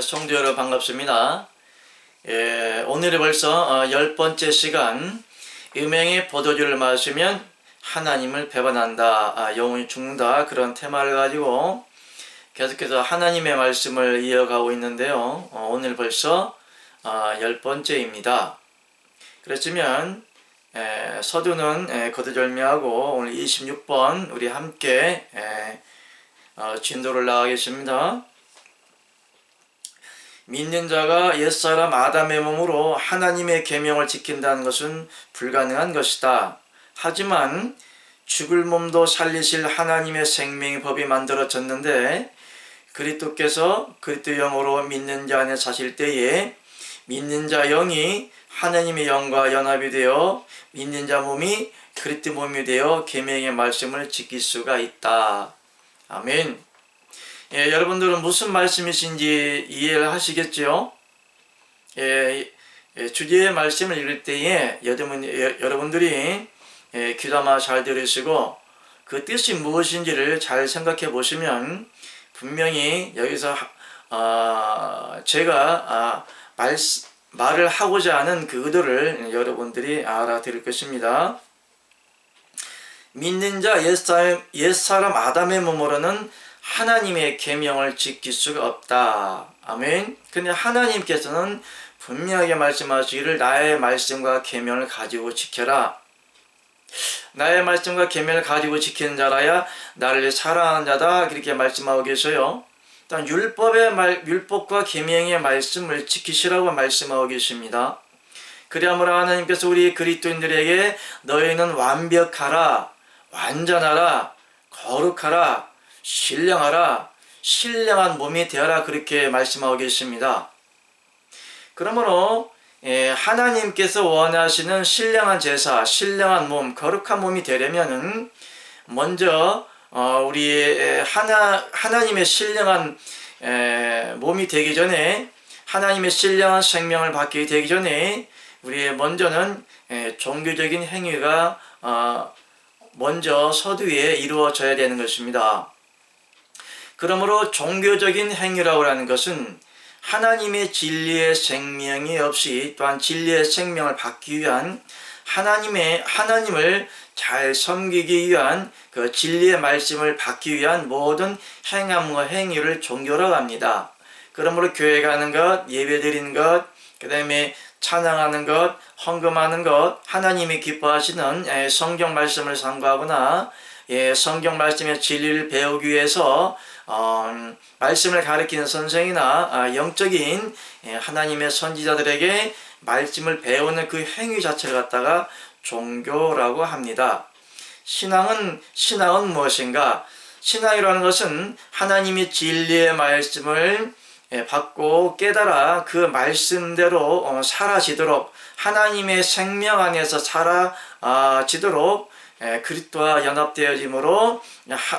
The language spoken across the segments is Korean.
성도 여러분 반갑습니다. 오늘이 벌써 10번째 시간, 음행의 포도주를 마시면 하나님을 배반한다, 영혼이 죽는다, 그런 테마를 가지고 계속해서 하나님의 말씀을 이어가고 있는데요. 오늘 벌써 10번째입니다. 그렇지만 서두는 거두절미하고 오늘 26번 우리 함께 진도를 나가겠습니다. 믿는 자가 옛사람 아담의 몸으로 하나님의 계명을 지킨다는 것은 불가능한 것이다. 하지만 죽을 몸도 살리실 하나님의 생명의 법이 만들어졌는데 그리스도께서 그리스도 영으로 믿는 자 안에 사실 때에 믿는 자 영이 하나님의 영과 연합이 되어 믿는 자 몸이 그리스도 몸이 되어 계명의 말씀을 지킬 수가 있다. 아멘. 여러분들은 무슨 말씀이신지 이해를 하시겠죠? 주제의 말씀을 읽을 때에 여러분들이 귀담아 잘 들으시고 그 뜻이 무엇인지를 잘 생각해 보시면 분명히 여기서 제가 말을 하고자 하는 그 의도를 여러분들이 알아들을 것입니다. 믿는 자 옛사람 아담의 몸으로는 하나님의 계명을 지킬 수가 없다. 아멘. 근데 하나님께서는 분명하게 말씀하시기를 나의 말씀과 계명을 가지고 지켜라. 나의 말씀과 계명을 가지고 지키는 자라야 나를 사랑하는 자다. 그렇게 말씀하고 계셔요. 일단 율법과 계명의 말씀을 지키시라고 말씀하고 계십니다. 그리하므로 하나님께서 우리 그리스도인들에게 너희는 완벽하라, 완전하라, 거룩하라, 신령하라, 신령한 몸이 되어라, 그렇게 말씀하고 계십니다. 그러므로 하나님께서 원하시는 신령한 제사, 신령한 몸, 거룩한 몸이 되려면은 먼저 우리 하나님의 신령한 몸이 되기 전에, 하나님의 신령한 생명을 받게 되기 전에 우리의 먼저는 종교적인 행위가 먼저 서두에 이루어져야 되는 것입니다. 그러므로 종교적인 행위라고 하는 것은 하나님의 진리의 생명이 없이 또한 진리의 생명을 받기 위한 하나님을 잘 섬기기 위한 그 진리의 말씀을 받기 위한 모든 행함과 행위를 종교라고 합니다. 그러므로 교회 가는 것, 예배 드리는 것, 그 다음에 찬양하는 것, 헌금하는 것, 하나님이 기뻐하시는 성경 말씀을 상고하거나 성경 말씀의 진리를 배우기 위해서 말씀을 가르치는 선생이나 영적인 하나님의 선지자들에게 말씀을 배우는 그 행위 자체를 갖다가 종교라고 합니다. 신앙은 무엇인가? 신앙이라는 것은 하나님의 진리의 말씀을 받고 깨달아 그 말씀대로 사라지도록, 하나님의 생명 안에서 사라지도록 그리스도와 연합되어짐으로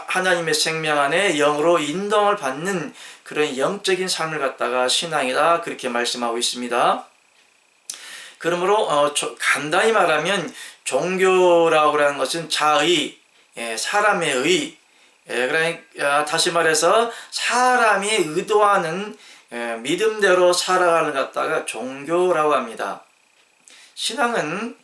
하나님의 생명 안에 영으로 인도를 받는 그런 영적인 삶을 갖다가 신앙이다, 그렇게 말씀하고 있습니다. 그러므로 간단히 말하면 종교라고 하는 것은 자의, 사람의 의, 그러니까 다시 말해서 사람이 의도하는 믿음대로 살아가는 것 갖다가 종교라고 합니다. 신앙은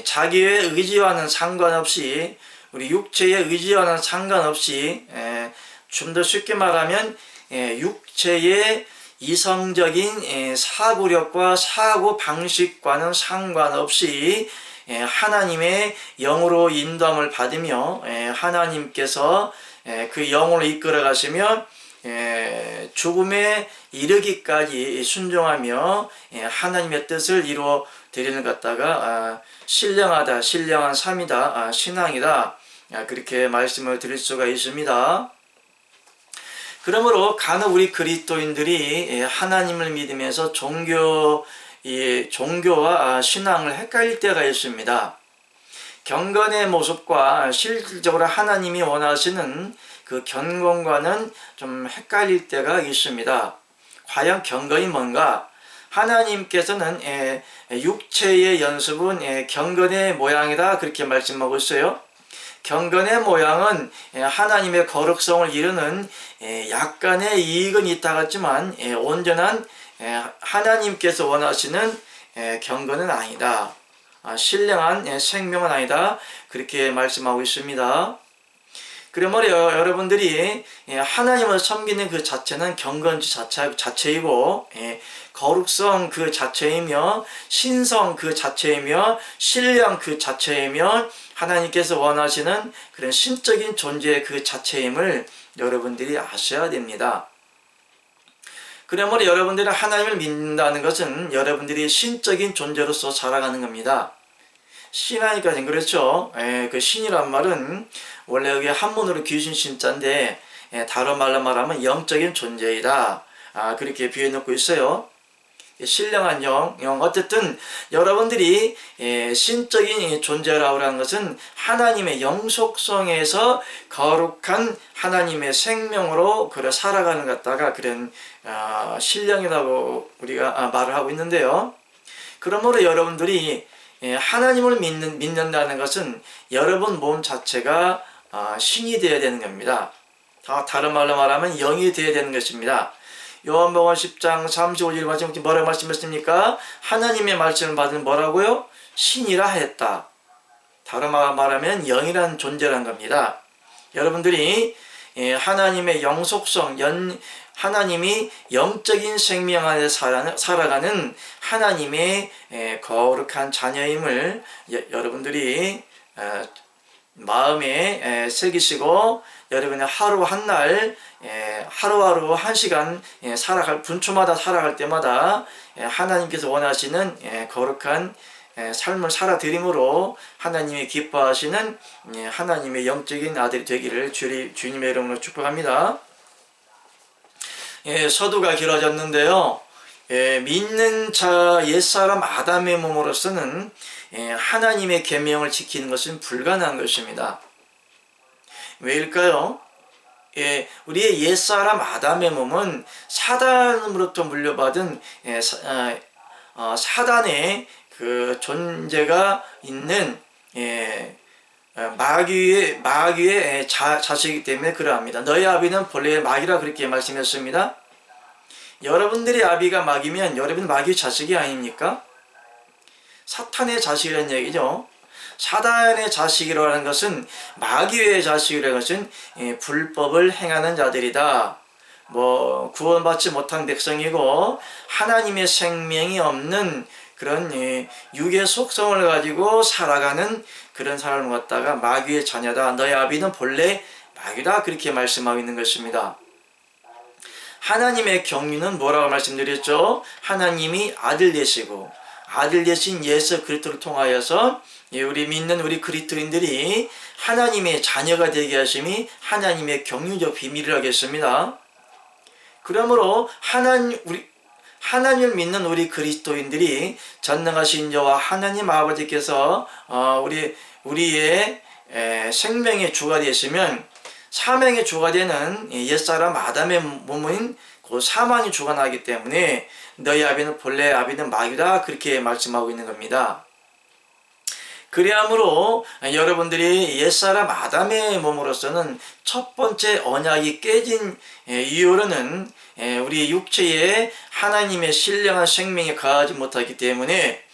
자기의 의지와는 상관없이, 우리 육체의 의지와는 상관없이, 좀 더 쉽게 말하면 육체의 이성적인 사고력과 사고 방식과는 상관없이 하나님의 영으로 인도함을 받으며 하나님께서 그 영으로 이끌어 가시며 죽음에 이르기까지 순종하며 하나님의 뜻을 이루어 드리는 것 갖다가 신령하다, 신령한 삶이다, 신앙이다, 그렇게 말씀을 드릴 수가 있습니다. 그러므로 간혹 우리 그리스도인들이 하나님을 믿으면서 종교와 신앙을 헷갈릴 때가 있습니다. 경건의 모습과 실질적으로 하나님이 원하시는 그 경건과는 좀 헷갈릴 때가 있습니다. 과연 경건이 뭔가? 하나님께서는 육체의 연습은 경건의 모양이다, 그렇게 말씀하고 있어요. 경건의 모양은 하나님의 거룩성을 이루는 약간의 이익은 있다 같지만 온전한 하나님께서 원하시는 경건은 아니다. 신령한 생명은 아니다. 그렇게 말씀하고 있습니다. 그러므로 여러분들이 하나님을 섬기는 그 자체는 경건지 자체이고 거룩성 그 자체이며 신성 그 자체이며 신령 그 자체이며 하나님께서 원하시는 그런 신적인 존재의 그 자체임을 여러분들이 아셔야 됩니다. 그러므로 여러분들이 하나님을 믿는다는 것은 여러분들이 신적인 존재로서 살아가는 겁니다. 신하니까 그렇죠. 그 신이란 말은 원래 여기 한문으로 귀신 신자인데 다른 말로 말하면 영적인 존재이다. 그렇게 비유해놓고 있어요. 신령한 영. 어쨌든 여러분들이 신적인 존재라고 하는 것은 하나님의 영속성에서 거룩한 하나님의 생명으로 그래 살아가는 것 같다가 그런 신령이라고 우리가 말을 하고 있는데요. 그러므로 여러분들이 하나님을 믿는다는 것은 여러분 몸 자체가 신이 되어야 되는 겁니다. 다른 말로 말하면 영이 되어야 되는 것입니다. 요한복음 10장 35절 말씀 뭐라고 말씀했습니까? 하나님의 말씀을 받은 뭐라고요? 신이라 했다. 다른 말로 말하면 영이라는 존재라는 겁니다. 여러분들이 하나님의 영속성, 하나님이 영적인 생명 안에 살아가는 하나님의 거룩한 자녀임을 여러분들이 마음에 새기시고 여러분의 하루 한 날 하루하루 한 시간 분초마다 살아갈 때마다 하나님께서 원하시는 거룩한 삶을 살아드림으로 하나님이 기뻐하시는 하나님의 영적인 아들이 되기를 주님의 이름으로 축복합니다. 서두가 길어졌는데요. 믿는 자 옛사람 아담의 몸으로서는 하나님의 계명을 지키는 것은 불가능한 것입니다. 왜일까요? 우리의 옛사람 아담의 몸은 사단으로부터 물려받은 사단의 그 존재가 있는 마귀의 자식이기 때문에 그러합니다. 너희 아비는 본래 마귀라 그렇게 말씀했습니다. 여러분들의 아비가 마귀면 여러분 마귀의 자식이 아닙니까? 사탄의 자식이라는 얘기죠. 사단의 자식이라는 것은 마귀의 자식이라는 것은 불법을 행하는 자들이다. 구원받지 못한 백성이고 하나님의 생명이 없는 그런 육의 속성을 가지고 살아가는 그런 사람을 갖다가 마귀의 자녀다. 너의 아비는 본래 마귀다. 그렇게 말씀하고 있는 것입니다. 하나님의 경륜은 뭐라고 말씀드렸죠? 하나님이 아들 되시고 아들 되신 예수 그리스도를 통하여서 우리 믿는 우리 그리스도인들이 하나님의 자녀가 되게 하심이 하나님의 경륜적 비밀이라겠습니다. 그러므로 하나님을 믿는 우리 그리스도인들이 전능하신 여호와 하나님 아버지께서 우리의 생명의 주가 되시면 사명의 주가 되는 옛사람 아담의 몸인 그 사망의 주가 나기 때문에 너희 아비는 본래 아비는 마귀다 그렇게 말씀하고 있는 겁니다. 그리하므로 여러분들이 옛사람 아담의 몸으로서는 첫 번째 언약이 깨진 이유로는 우리 육체에 하나님의 신령한 생명이 거하지 못하기 때문에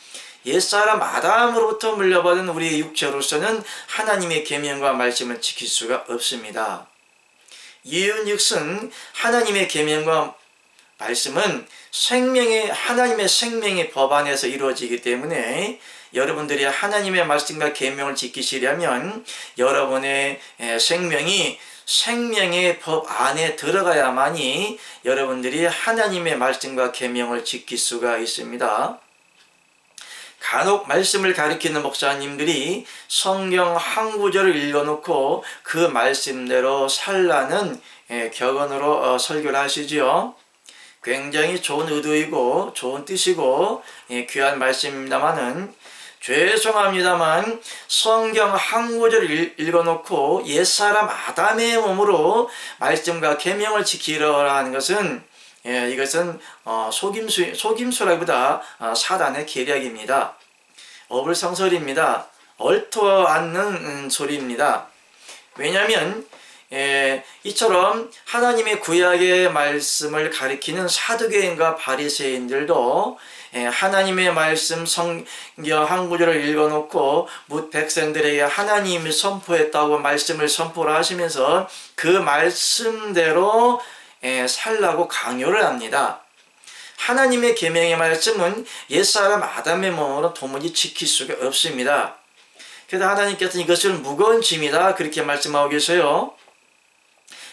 옛사람 아담으로부터 물려받은 우리의 육체로서는 하나님의 계명과 말씀을 지킬 수가 없습니다. 이윤즉슨 하나님의 계명과 말씀은 하나님의 생명의 법 안에서 이루어지기 때문에 여러분들이 하나님의 말씀과 계명을 지키시려면 여러분의 생명이 생명의 법 안에 들어가야만이 여러분들이 하나님의 말씀과 계명을 지킬 수가 있습니다. 간혹 말씀을 가리키는 목사님들이 성경 한 구절을 읽어놓고 그 말씀대로 살라는 격언으로 설교를 하시지요. 굉장히 좋은 의도이고 좋은 뜻이고 귀한 말씀입니다만은 죄송합니다만 성경 한 구절을 읽어놓고 옛사람 아담의 몸으로 말씀과 계명을 지키려 하는 것은 이것은 속임수라기보다 사단의 계략입니다. 어불성설입니다. 얽혀앉는 소리입니다. 왜냐하면 이처럼 하나님의 구약의 말씀을 가리키는 사두개인과 바리새인들도 하나님의 말씀 성경 한 구절을 읽어놓고 뭇 백성들에게 하나님이 선포했다고 말씀을 선포를 하시면서 그 말씀대로 살라고 강요를 합니다. 하나님의 계명의 말씀은 옛사람 아담의 몸으로 도무지 지킬 수가 없습니다. 그래서 하나님께서는 이것을 무거운 짐이다 그렇게 말씀하고 계세요.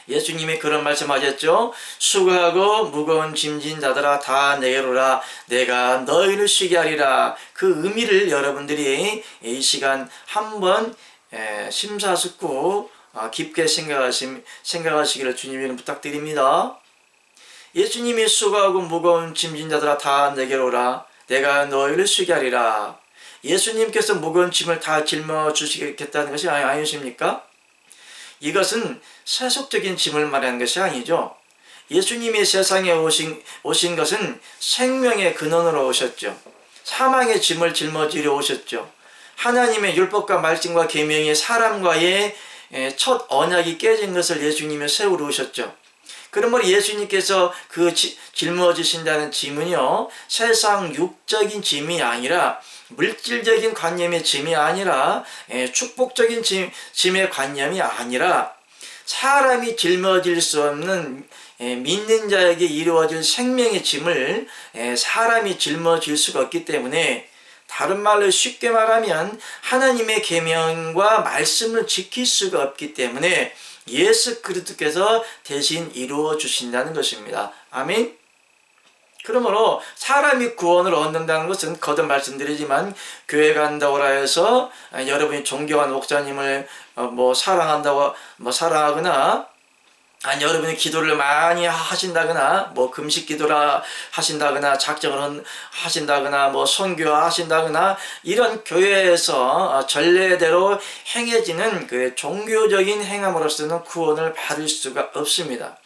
예수님이 그런 말씀하셨죠. 수고하고 무거운 짐진 자들아 다 내게로 오라 내가 너희를 쉬게 하리라. 그 의미를 여러분들이 이 시간 한번 심사숙고 깊게 생각하시기를 주님에게 부탁드립니다. 예수님이 수고하고 무거운 짐진 자들아 다 내게로 오라 내가 너희를 쉬게 하리라. 예수님께서 무거운 짐을 다 짊어주시겠다는 것이 아니십니까? 이것은 세속적인 짐을 말하는 것이 아니죠. 예수님이 세상에 오신 것은 생명의 근원으로 오셨죠. 사망의 짐을 짊어지려 오셨죠. 하나님의 율법과 말씀과 계명이 사람과의 첫 언약이 깨진 것을 예수님이 세우러 오셨죠. 그러므로 예수님께서 그 짊어지신다는 짐은요, 세상 육적인 짐이 아니라 물질적인 관념의 짐이 아니라 축복적인 짐의 관념이 아니라 사람이 짊어질 수 없는 믿는 자에게 이루어질 생명의 짐을 사람이 짊어질 수가 없기 때문에 다른 말로 쉽게 말하면 하나님의 계명과 말씀을 지킬 수가 없기 때문에 예수 그리스도께서 대신 이루어 주신다는 것입니다. 아멘. 그러므로 사람이 구원을 얻는다는 것은 거듭 말씀드리지만 교회 간다고 해서 여러분이 존경한 목사님을 사랑하거나 아니 여러분이 기도를 많이 하신다거나 금식 기도라 하신다거나 작정을 하신다거나 선교 하신다거나 이런 교회에서 전례대로 행해지는 그 종교적인 행함으로서는 구원을 받을 수가 없습니다.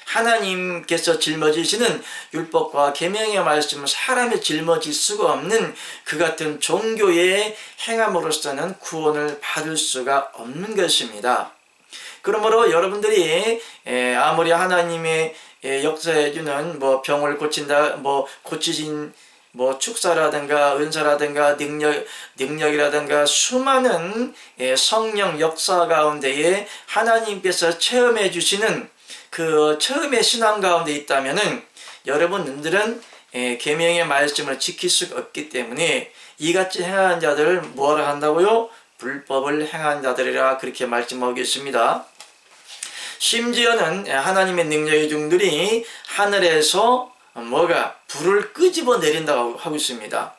하나님께서 짊어지시는 율법과 계명의 말씀을 사람이 짊어질 수가 없는 그 같은 종교의 행함으로서는 구원을 받을 수가 없는 것입니다. 그러므로 여러분들이 아무리 하나님의 역사해주는 병을 고친다, 고치신 축사라든가 은사라든가 능력이라든가 수많은 성령 역사 가운데에 하나님께서 체험해 주시는 그 처음의 신앙 가운데 있다면은 여러분들은 계명의 말씀을 지킬 수가 없기 때문에 이같이 행하는 자들을 뭐라 한다고요? 불법을 행하는 자들이라 그렇게 말씀하고 계십니다. 심지어는 하나님의 능력의 종들이 하늘에서 불을 끄집어 내린다고 하고 있습니다.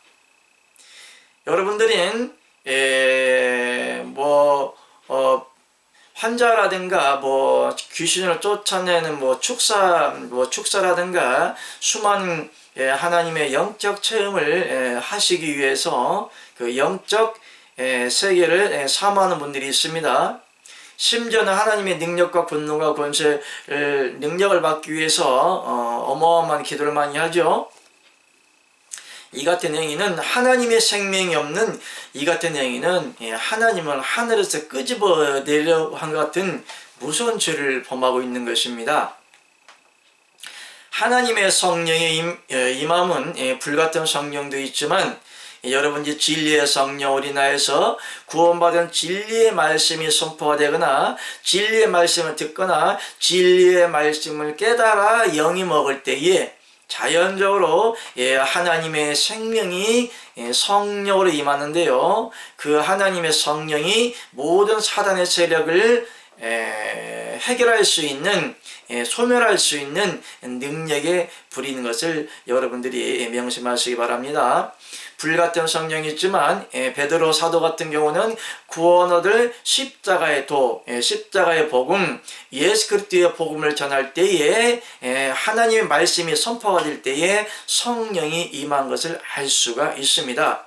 여러분들은 환자라든가 귀신을 쫓아내는 축사라든가 수많은 하나님의 영적 체험을 하시기 위해서 그 영적 세계를 사모하는 분들이 있습니다. 심지어는 하나님의 능력과 분노가 권세를 능력을 받기 위해서 어마어마한 기도를 많이 하죠. 이 같은 행위는 하나님의 생명이 없는 이 같은 행위는 하나님을 하늘에서 끄집어 내려고 한 것 같은 무서운 죄를 범하고 있는 것입니다. 하나님의 성령의 임함은 불같은 성령도 있지만 여러분이 진리의 성령 어린아이에서 구원받은 진리의 말씀이 선포가 되거나 진리의 말씀을 듣거나 진리의 말씀을 깨달아 영이 먹을 때에 자연적으로 하나님의 생명이 성령으로 임하는데요. 그 하나님의 성령이 모든 사단의 세력을 해결할 수 있는 소멸할 수 있는 능력에 부리는 것을 여러분들이 명심하시기 바랍니다. 불같은 성령이 있지만 베드로 사도 같은 경우는 구원 얻을 십자가의 십자가의 복음, 예수 그리스도의 복음을 전할 때에 하나님의 말씀이 선포가 될 때에 성령이 임한 것을 알 수가 있습니다.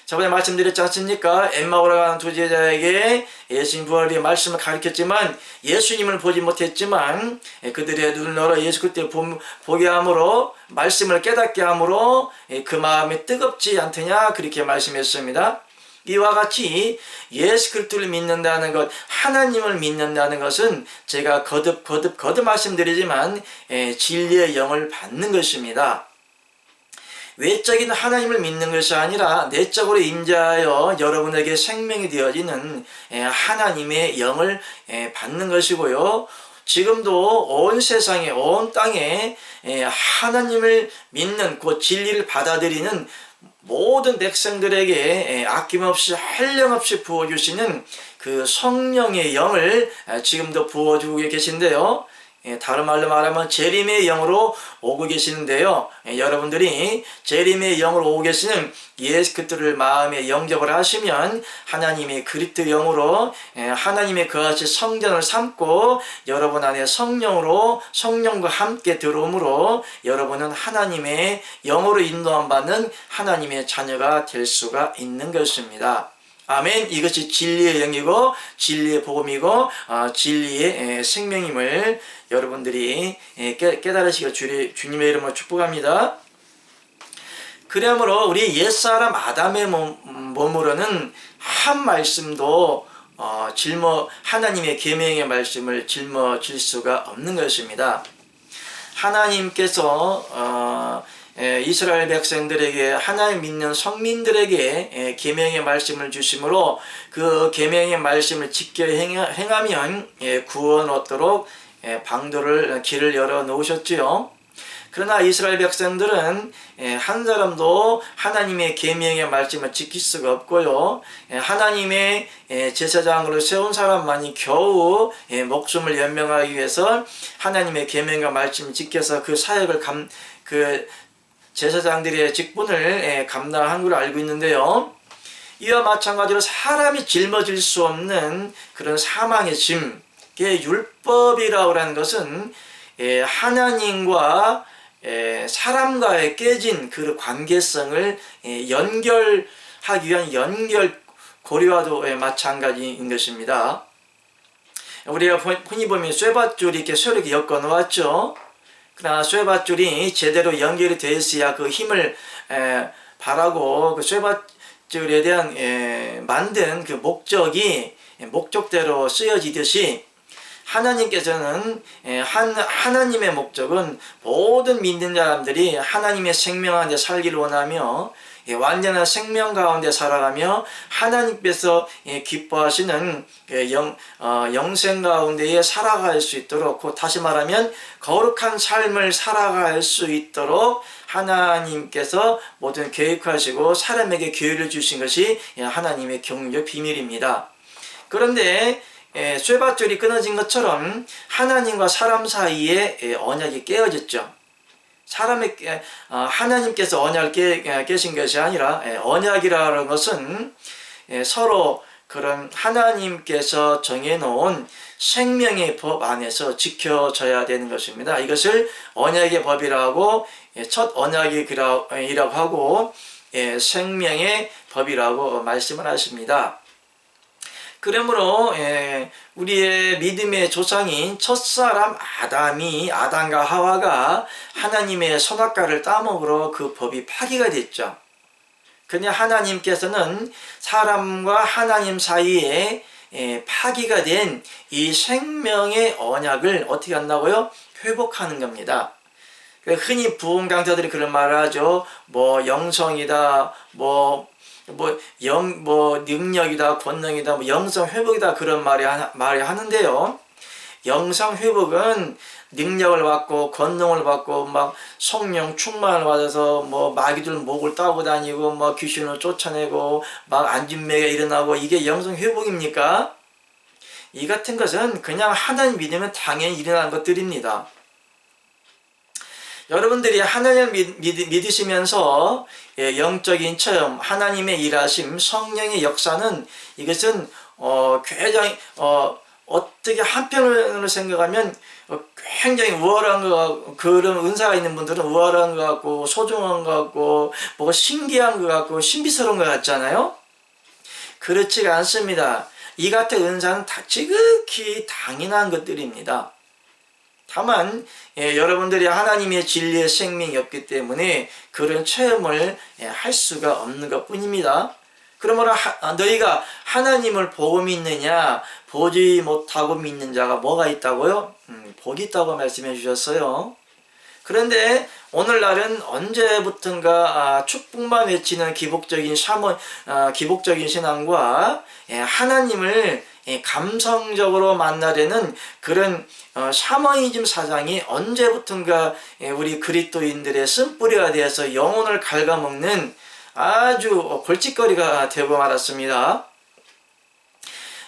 저번에 말씀드렸지 않습니까? 엠마오로 가는 두 제자에게 예수님 부활의 말씀을 가르쳤지만 예수님을 보지 못했지만 그들의 눈을 열어 예수 그리스도를 보게 함으로 말씀을 깨닫게 함으로 그 마음이 뜨겁지 않더냐 그렇게 말씀했습니다. 이와 같이 예수 그리스도를 믿는다는 것, 하나님을 믿는다는 것은 제가 거듭 말씀드리지만 진리의 영을 받는 것입니다. 외적인 하나님을 믿는 것이 아니라 내적으로 임재하여 여러분에게 생명이 되어지는 하나님의 영을 받는 것이고요. 지금도 온 세상에, 온 땅에 하나님을 믿는 그 진리를 받아들이는 모든 백성들에게 아낌없이 한량없이 부어주시는 그 성령의 영을 지금도 부어주고 계신데요. 다른 말로 말하면 재림의 영으로 오고 계시는데요. 여러분들이 재림의 영으로 오고 계시는 예수 그리스도를 마음에 영접을 하시면 하나님의 그리스도 영으로 하나님의 그같이 성전을 삼고 여러분 안에 성령과 함께 들어오므로 여러분은 하나님의 영으로 인도함 받는 하나님의 자녀가 될 수가 있는 것입니다. 아멘. 이것이 진리의 영이고 진리의 복음이고 진리의 생명임을 여러분들이 깨달으시길 주님의 이름으로 축복합니다. 그러므로 우리 옛사람 아담의 몸으로는 한 말씀도 하나님의 계명의 말씀을 짊어질 수가 없는 것입니다. 하나님께서 이스라엘 백성들에게 하나님 믿는 성민들에게 계명의 말씀을 주심으로 그 계명의 말씀을 지켜 행하면 구원 얻도록 길을 열어 놓으셨지요. 그러나 이스라엘 백성들은 한 사람도 하나님의 계명의 말씀을 지킬 수가 없고요. 하나님의 제사장으로 세운 사람만이 겨우 목숨을 연명하기 위해서 하나님의 계명과 말씀을 지켜서 그 사역을 제사장들의 직분을 감당한 걸로 알고 있는데요. 이와 마찬가지로 사람이 짊어질 수 없는 그런 사망의 짐, 율법이라고 하는 것은 하나님과 사람과의 깨진 그 관계성을 연결하기 위한 연결고리와도 마찬가지인 것입니다. 우리가 흔히 보면 쇠밧줄이 이렇게 서로 엮어 놓았죠. 그러나 쇠밧줄이 제대로 연결이 되어 있어야 그 힘을 바라고 그 쇠밧줄에 대한 만든 그 목적대로 쓰여지듯이 하나님께서는 하나님의 목적은 모든 믿는 사람들이 하나님의 생명 안에 살기를 원하며 완전한 생명 가운데 살아가며 하나님께서 기뻐하시는 영생 가운데에 살아갈 수 있도록, 다시 말하면 거룩한 삶을 살아갈 수 있도록 하나님께서 모든 계획하시고 사람에게 기회를 주신 것이 하나님의 경륜적 비밀입니다. 그런데 쇠밧줄이 끊어진 것처럼 하나님과 사람 사이에 언약이 깨어졌죠. 하나님께서 언약을 깨신 것이 아니라 언약이라는 것은 서로 그런 하나님께서 정해놓은 생명의 법 안에서 지켜져야 되는 것입니다. 이것을 언약의 법이라고 첫 언약이라고 하고 생명의 법이라고 말씀을 하십니다. 그러므로 우리의 믿음의 조상인 첫사람 아담과 하와가 하나님의 선악과를 따먹으러 그 법이 파기가 됐죠. 그냥 하나님께서는 사람과 하나님 사이에 파기가 된 이 생명의 언약을 어떻게 한다고요? 회복하는 겁니다. 흔히 부흥 강사들이 그런 말을 하죠. 영성이다, 능력이다, 권능이다, 영성 회복이다, 그런 말이 하는데요. 영성 회복은 능력을 받고 권능을 받고 성령 충만을 받아서 마귀들 목을 따고 다니고 귀신을 쫓아내고 안진매가 일어나고, 이게 영성 회복입니까? 이 같은 것은 그냥 하나님 믿으면 당연히 일어나는 것들입니다. 여러분들이 하나님을 믿으시면서 영적인 체험, 하나님의 일하심, 성령의 역사는, 이것은 굉장히 어떻게 한편으로 생각하면 굉장히 우월한 것 같고, 그런 은사가 있는 분들은 우월한 것 같고 소중한 것 같고 신기한 것 같고 신비스러운 것 같잖아요. 그렇지가 않습니다. 이 같은 은사는 다 지극히 당연한 것들입니다. 다만 여러분들이 하나님의 진리의 생명이 없기 때문에 그런 체험을 할 수가 없는 것 뿐입니다. 그러므로 너희가 하나님을 보고 믿느냐 보지 못하고 믿는 자가 뭐가 있다고요? 복이 있다고 말씀해 주셨어요. 그런데 오늘날은 언제부턴가 축복만 외치는 기복적인 기복적인 신앙과 하나님을 감성적으로 만나려는 그런 샤머니즘 사상이 언제부턴가 우리 그리스도인들의 쓴뿌리가 되어서 영혼을 갉아먹는 아주 골칫거리가 되고 말았습니다.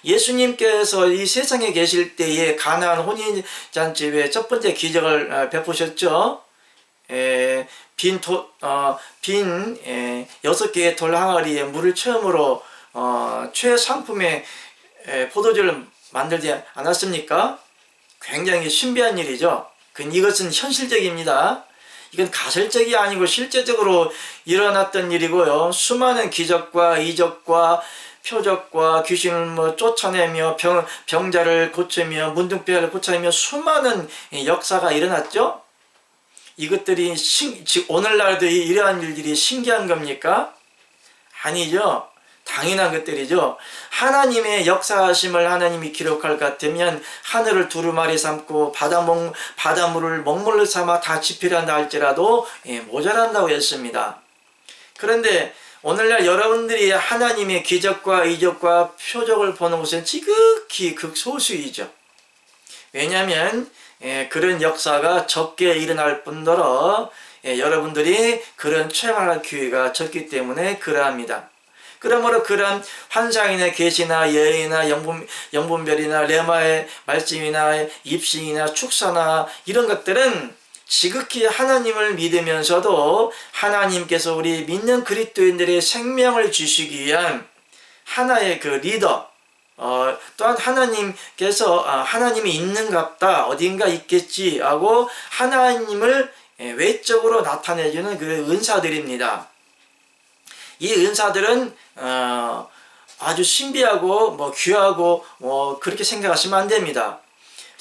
예수님께서 이 세상에 계실 때에 가나안 혼인잔치에 첫 번째 기적을 베푸셨죠. 빈 6개의 돌 항아리에 물을 처음으로 최상품의 포도주를 만들지 않았습니까? 굉장히 신비한 일이죠. 이것은 현실적입니다. 이건 가설적이 아니고 실제적으로 일어났던 일이고요. 수많은 기적과 이적과 표적과 귀신을 쫓아내며 병자를 고치며 문둥병자를 고쳐내며 수많은 역사가 일어났죠. 이것들이 오늘날도 이러한 일들이 신기한 겁니까? 아니죠. 당연한 것들이죠. 하나님의 역사하심을 하나님이 기록할 것 같으면 하늘을 두루마리 삼고 바닷물을 먹물로 삼아 다 지필한다 할지라도 모자란다고 했습니다. 그런데 오늘날 여러분들이 하나님의 기적과 이적과 표적을 보는 것은 지극히 극소수이죠. 왜냐하면 그런 역사가 적게 일어날 뿐더러 여러분들이 그런 체험할 기회가 적기 때문에 그러합니다. 그러므로 그런 환상이나 계시나 예언이나 영분별이나 레마의 말씀이나 입싱이나 축사나 이런 것들은 지극히 하나님을 믿으면서도 하나님께서 우리 믿는 그리스도인들의 생명을 주시기 위한 하나의 그 리더, 또한 하나님께서 하나님이 있는갑다, 어딘가 있겠지 하고 하나님을 외적으로 나타내주는 그 은사들입니다. 이 은사들은 아주 신비하고 귀하고 그렇게 생각하시면 안 됩니다.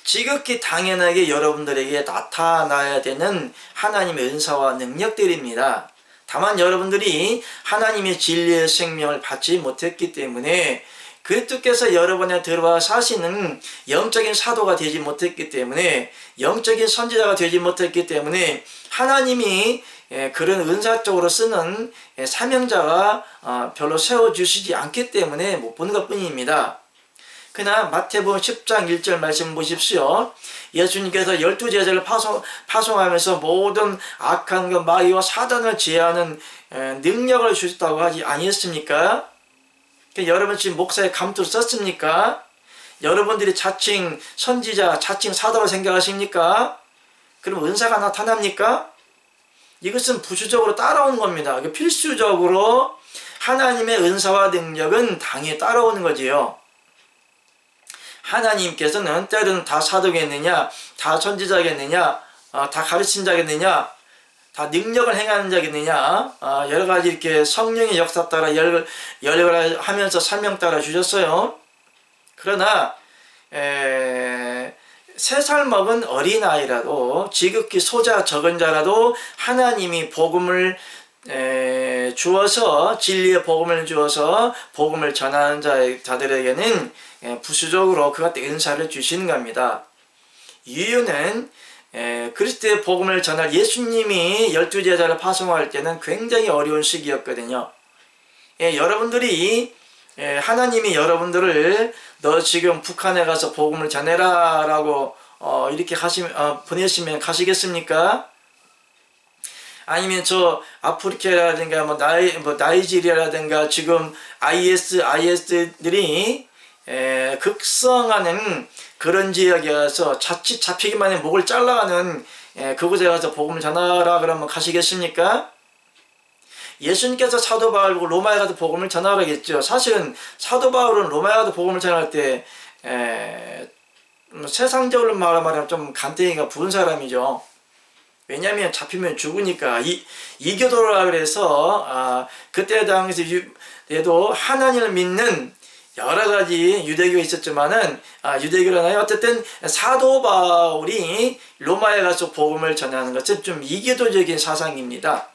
지극히 당연하게 여러분들에게 나타나야 되는 하나님의 은사와 능력들입니다. 다만 여러분들이 하나님의 진리의 생명을 받지 못했기 때문에 그리스도께서 여러분에 들어와 사시는 영적인 사도가 되지 못했기 때문에 영적인 선지자가 되지 못했기 때문에 하나님이 그런 은사적으로 쓰는 사명자가 별로 세워주시지 않기 때문에 못 보는 것 뿐입니다. 그러나 마태복음 10장 1절 말씀 보십시오. 예수님께서 12제자를 파송하면서 모든 악한 것 마귀와 사단을 제하는 능력을 주셨다고 하지 아니었습니까? 여러분 지금 목사의 감투를 썼습니까? 여러분들이 자칭 선지자, 자칭 사도로 생각하십니까? 그럼 은사가 나타납니까? 이것은 부수적으로 따라오는 겁니다. 필수적으로 하나님의 은사와 능력은 당연히 따라오는 거지요. 하나님께서는 때로는 다 사도겠느냐, 다 선지자겠느냐, 다 가르친 자겠느냐, 다 능력을 행하는 자겠느냐, 여러 가지 이렇게 성령의 역사 따라 열을 하면서 설명 따라 주셨어요. 그러나 3살 먹은 어린아이라도 지극히 소자 적은 자라도 하나님이 복음을 주어서 진리의 복음을 주어서 복음을 전하는 자들에게는 부수적으로 그것들 은사를 주시는 겁니다. 이유는 그리스도의 복음을 전할 예수님이 12제자를 파송할 때는 굉장히 어려운 시기였거든요. 여러분들이 하나님이 여러분들을 너 지금 북한에 가서 복음을 전해라 라고 이렇게 보내시면 가시겠습니까? 아니면 저 아프리카라든가 나이지리아라든가 지금 IS들이 극성하는 그런 지역에 가서 자칫 잡히기만 해 목을 잘라가는 그곳에 가서 복음을 전하라 그러면 가시겠습니까? 예수님께서 사도 바울 보고 로마에 가서 복음을 전하라고 했죠. 사실은 사도 바울은 로마에 가서 복음을 전할 때 세상적으로 말하면 좀 간땡이가 부은 사람이죠. 왜냐하면 잡히면 죽으니까 이교도라 그래서 그때 당시에도 하나님을 믿는 여러 가지 유대교가 있었지만은 유대교라나요? 어쨌든 사도 바울이 로마에 가서 복음을 전하는 것은 좀 이교도적인 사상입니다.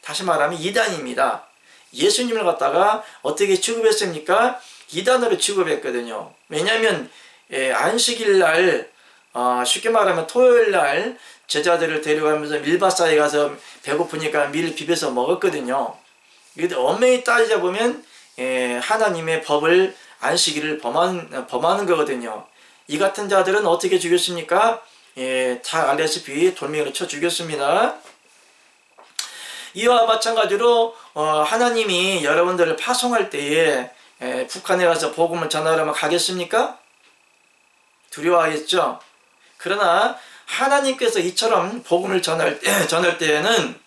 다시 말하면 이단입니다. 예수님을 갖다가 어떻게 취급했습니까? 이단으로 취급했거든요. 왜냐하면 안식일 날 쉽게 말하면 토요일 날 제자들을 데려가면서 밀밭사에 가서 배고프니까 밀 비벼서 먹었거든요. 근데 엄밀히 따지자 보면 하나님의 법을 안식일을 범하는 거거든요. 이 같은 자들은 어떻게 죽였습니까? 다 알다시피 돌멩이로 쳐 죽였습니다. 이와 마찬가지로 하나님이 여러분들을 파송할 때에 북한에 가서 복음을 전하려면 가겠습니까? 두려워하겠죠. 그러나 하나님께서 이처럼 복음을 전할 때에는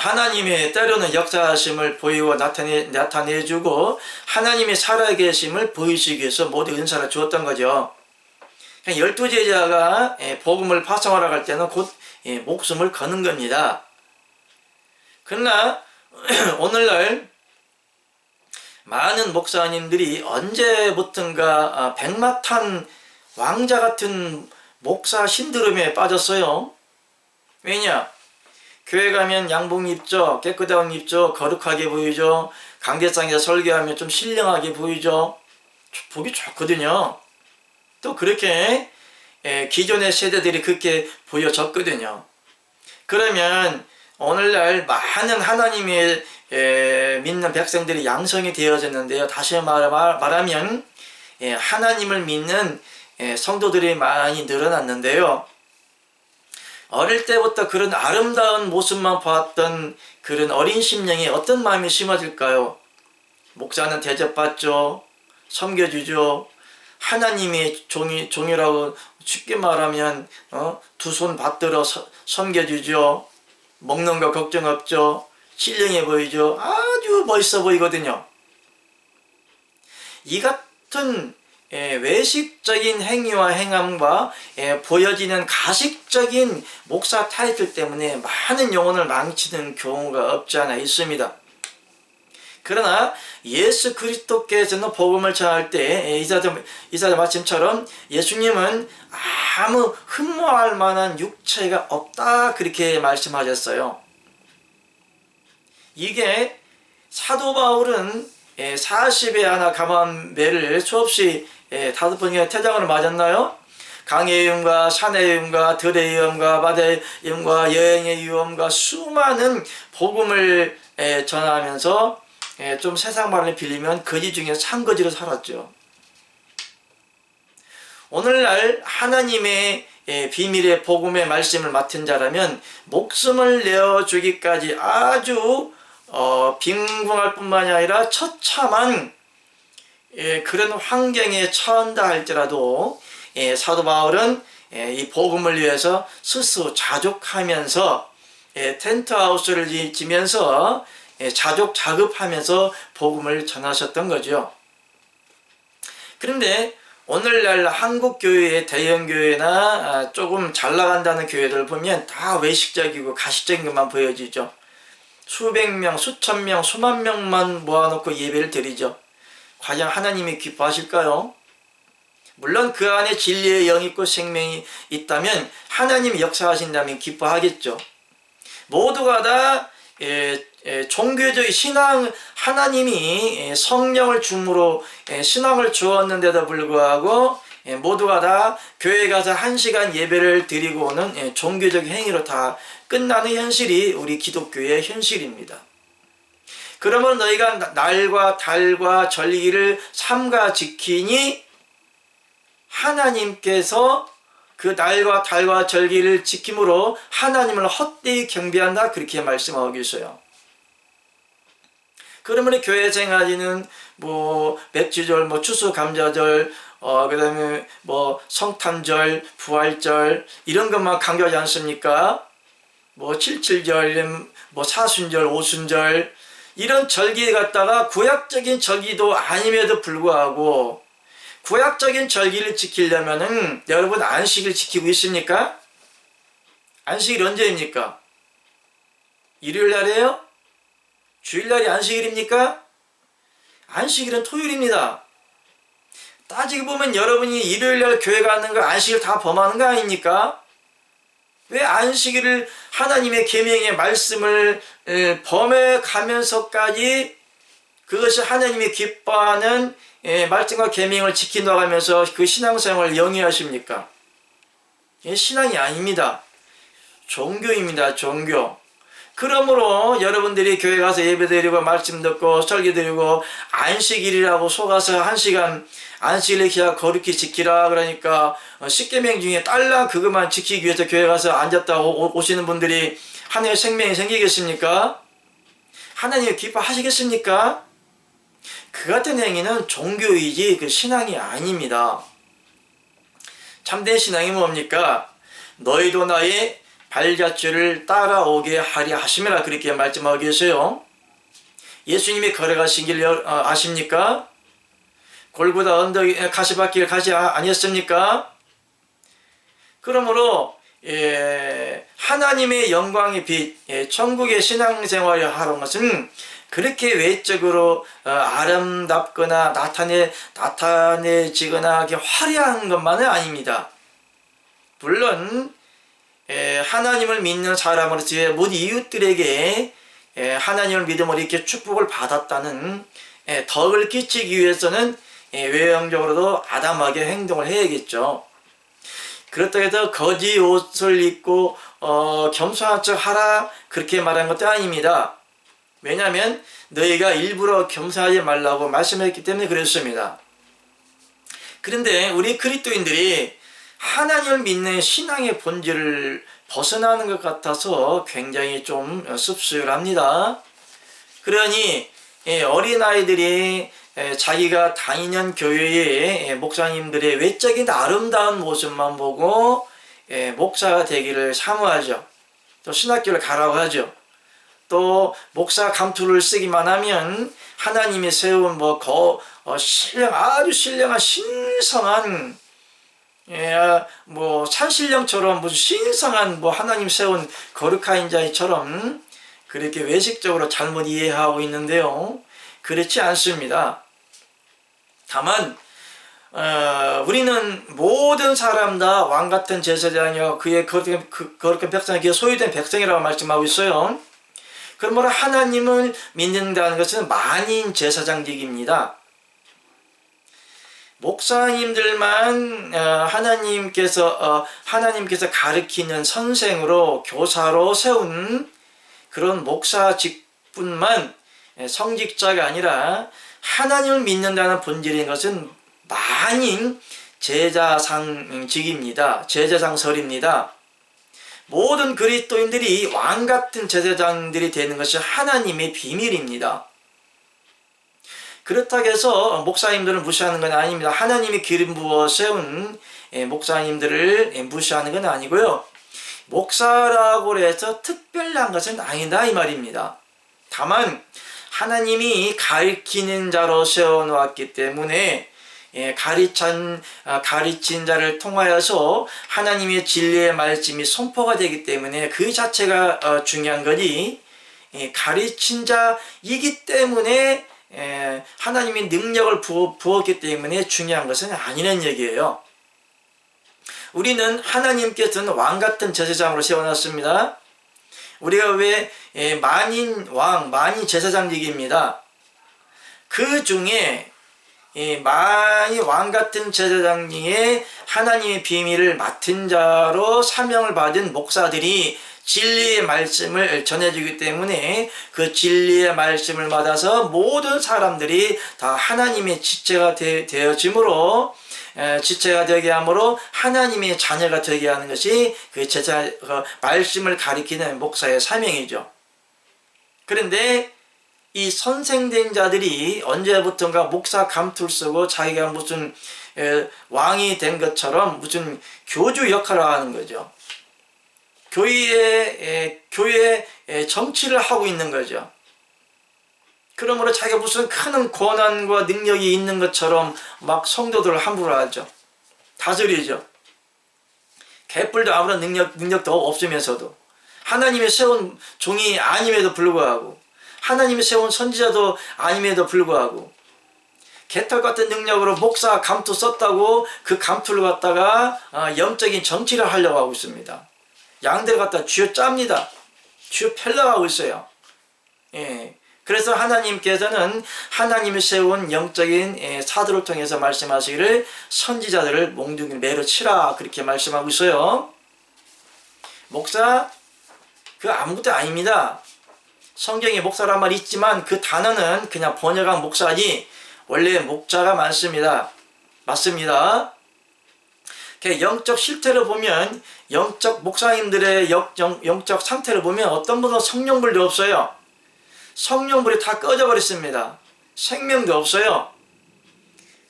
하나님의 때로는 역사하심을 보이고 나타내주고 하나님의 살아계심을 보이시기 위해서 모두 은사를 주었던 거죠. 12제자가 복음을 파송하러 갈 때는 곧 목숨을 거는 겁니다. 그러나 오늘날 많은 목사님들이 언제부턴가 백마탄 왕자 같은 목사 신드롬에 빠졌어요. 왜냐? 교회 가면 양복 입죠. 깨끗하게 입죠. 거룩하게 보이죠. 강대상에서 설교하면 좀 신령하게 보이죠. 보기 좋거든요. 또 그렇게 기존의 세대들이 그렇게 보여졌거든요. 그러면 오늘날 많은 하나님의 믿는 백성들이 양성이 되어졌는데요. 다시 말하면 하나님을 믿는 성도들이 많이 늘어났는데요. 어릴 때부터 그런 아름다운 모습만 봤던 그런 어린 심령에 어떤 마음이 심어질까요? 목사는 대접받죠. 섬겨주죠. 하나님의 종이라고 쉽게 말하면 두 손 받들어 섬겨주죠. 먹는 거 걱정 없죠. 신령해 보이죠. 아주 멋있어 보이거든요. 이 같은 외식적인 행위와 행함과 보여지는 가식적인 목사 타이틀 때문에 많은 영혼을 망치는 경우가 없지 않아 있습니다. 그러나 예수 그리스도께서는 복음을 전할 때 이사야 말씀처럼 예수님은 아무 흠모할 만한 육체가 없다 그렇게 말씀하셨어요. 이게 사도 바울은 40에 하나 감한 매를 수없이 5번이나 태장을 맞았나요? 강의 위험과 산의 위험과 들의 위험과 바다의 위험과 여행의 위험과 수많은 복음을 전하면서 좀 세상 말을 빌리면 거지 중에 산거지로 살았죠. 오늘날 하나님의 비밀의 복음의 말씀을 맡은 자라면 목숨을 내어주기까지 아주 빈궁할 뿐만이 아니라 처참한 그런 환경에 처한다 할지라도 사도 바울은 이 복음을 위해서 스스로 자족하면서 텐트하우스를 지면서 자족 자급하면서 복음을 전하셨던 거죠. 그런데 오늘날 한국 교회의 대형 교회나 조금 잘 나간다는 교회들 보면 다 외식적이고 가식적인 것만 보여지죠. 수백 명, 수천 명, 수만 명만 모아놓고 예배를 드리죠. 과연 하나님이 기뻐하실까요? 물론 그 안에 진리의 영이 있고 생명이 있다면 하나님이 역사하신다면 기뻐하겠죠. 모두가 다 종교적 신앙, 하나님이 성령을 줌으로 신앙을 주었는데도 불구하고 모두가 다 교회 가서 1시간 예배를 드리고 오는 종교적 행위로 다 끝나는 현실이 우리 기독교의 현실입니다. 그러면 너희가 날과 달과 절기를 삼가 지키니 하나님께서 그 날과 달과 절기를 지킴으로 하나님을 헛되이 경배한다 그렇게 말씀하고 계셔요. 그러면 교회 생활에는 맥주절, 추수감사절, 그다음에 성탄절, 부활절 이런 것만 강조하지 않습니까? 77절, 사순절, 오순절 이런 절기에 갖다가 구약적인 절기도 아님에도 불구하고 구약적인 절기를 지키려면은 여러분 안식일 지키고 있습니까? 안식일 언제입니까? 일요일 날이에요? 주일날이 안식일입니까? 안식일은 토요일입니다. 따지고 보면 여러분이 일요일날 교회 가는 거 안식일 다 범하는 거 아닙니까? 왜 안식일을 하나님의 계명의 말씀을 범해가면서까지 그것이 하나님이 기뻐하는 말씀과 계명을 지킨다고 하면서 그 신앙생활을 영위하십니까? 신앙이 아닙니다. 종교입니다. 종교. 그러므로 여러분들이 교회 가서 예배드리고 말씀 듣고 설교드리고 안식일이라고 속아서 1시간 안식일을 거룩히 지키라 그러니까 10계명 중에 딸랑 그것만 지키기 위해서 교회 가서 앉았다 오시는 분들이 하나님의 생명이 생기겠습니까? 하나님이 기뻐하시겠습니까? 그 같은 행위는 종교이지 그 신앙이 아닙니다. 참된 신앙이 뭡니까? 너희도 나의 발자취를 따라오게 하리 하심이라 그렇게 말씀하고 계세요. 예수님이 걸어가신 길 아십니까? 골고다 언덕 가시밭길 가지 아니었습니까? 그러므로 하나님의 영광의 빛, 천국의 신앙생활을 하는 것은 그렇게 외적으로 아름답거나 나타내지거나 화려한 것만은 아닙니다. 물론 하나님을 믿는 사람으로서의 모든 이웃들에게 하나님을 믿음으로 이렇게 축복을 받았다는 덕을 끼치기 위해서는 외형적으로도 아담하게 행동을 해야겠죠. 그렇다고 해서 거지 옷을 입고 겸손한 척 하라 그렇게 말한 것도 아닙니다. 왜냐하면 너희가 일부러 겸손하지 말라고 말씀했기 때문에 그랬습니다. 그런데 우리 그리스도인들이 하나님을 믿는 신앙의 본질을 벗어나는 것 같아서 굉장히 좀 씁쓸합니다. 그러니 어린아이들이 자기가 다니는 교회의 목사님들의 외적인 아름다운 모습만 보고 목사가 되기를 사모하죠. 또 신학교를 가라고 하죠. 또 목사 감투를 쓰기만 하면 하나님이 세운 아주 신령한 신성한 산신령처럼 무슨 신성한 하나님 세운 거룩한 자처럼 그렇게 외식적으로 잘못 이해하고 있는데요. 그렇지 않습니다. 다만 우리는 모든 사람 다 왕같은 제사장이요 그의 거룩한 백성이 그의 소유된 백성이라고 말씀하고 있어요. 그러므로 하나님을 믿는다는 것은 만인 제사장직입니다. 목사님들만 하나님께서 가르치는 선생으로 교사로 세운 그런 목사직분만 성직자가 아니라 하나님을 믿는다는 본질인 것은 만인 제사장직입니다. 제사장설입니다. 모든 그리스도인들이 왕같은 제사장들이 되는 것이 하나님의 비밀입니다. 그렇다고 해서 목사님들을 무시하는 건 아닙니다. 하나님이 기름 부어 세운 목사님들을 무시하는 건 아니고요. 목사라고 해서 특별한 것은 아니다 이 말입니다. 다만 하나님이 가르치는 자로 세워놓았기 때문에 가르친 자를 통하여서 하나님의 진리의 말씀이 선포가 되기 때문에 그 자체가 중요한 거니 가르친 자이기 때문에 하나님이 능력을 부었기 때문에 중요한 것은 아니라는 얘기예요. 우리는 하나님께서는 왕같은 제사장으로 세워놨습니다. 우리가 왜 만인 제사장직입니다. 그 중에 만인 왕같은 제사장 중에 하나님의 비밀을 맡은 자로 사명을 받은 목사들이 진리의 말씀을 전해주기 때문에 그 진리의 말씀을 받아서 모든 사람들이 다 하나님의 지체가 되어짐으로 지체가 되게 함으로 하나님의 자녀가 되게 하는 것이 그 말씀을 가리키는 목사의 사명이죠. 그런데 이 선생된 자들이 언제부턴가 목사 감투를 쓰고 자기가 무슨 왕이 된 것처럼 무슨 교주 역할을 하는 거죠. 교회에 정치를 하고 있는 거죠. 그러므로 자기가 무슨 큰 권한과 능력이 있는 것처럼 막 성도들을 함부로 하죠. 다스리죠. 개뿔도 아무런 능력도 없으면서도 하나님의 세운 종이 아님에도 불구하고 하나님이 세운 선지자도 아님에도 불구하고 개털 같은 능력으로 목사 감투 썼다고 그 감투를 갖다가 영적인 정치를 하려고 하고 있습니다. 양들을 갖다 쥐어짭니다. 쥐어펴려고 있어요. 예. 그래서 하나님께서는 하나님이 세운 영적인 사도를 통해서 말씀하시기를 선지자들을 몽둥이 매로 치라 그렇게 말씀하고 있어요. 목사 그 아무것도 아닙니다. 성경에 목사란 말이 있지만 그 단어는 그냥 번역한 목사니 원래 목자가 많습니다. 맞습니다. 영적 실태를 보면 영적 목사님들의 영적 상태를 보면 어떤 분은 성령불도 없어요. 성령불이 다 꺼져 버렸습니다. 생명도 없어요.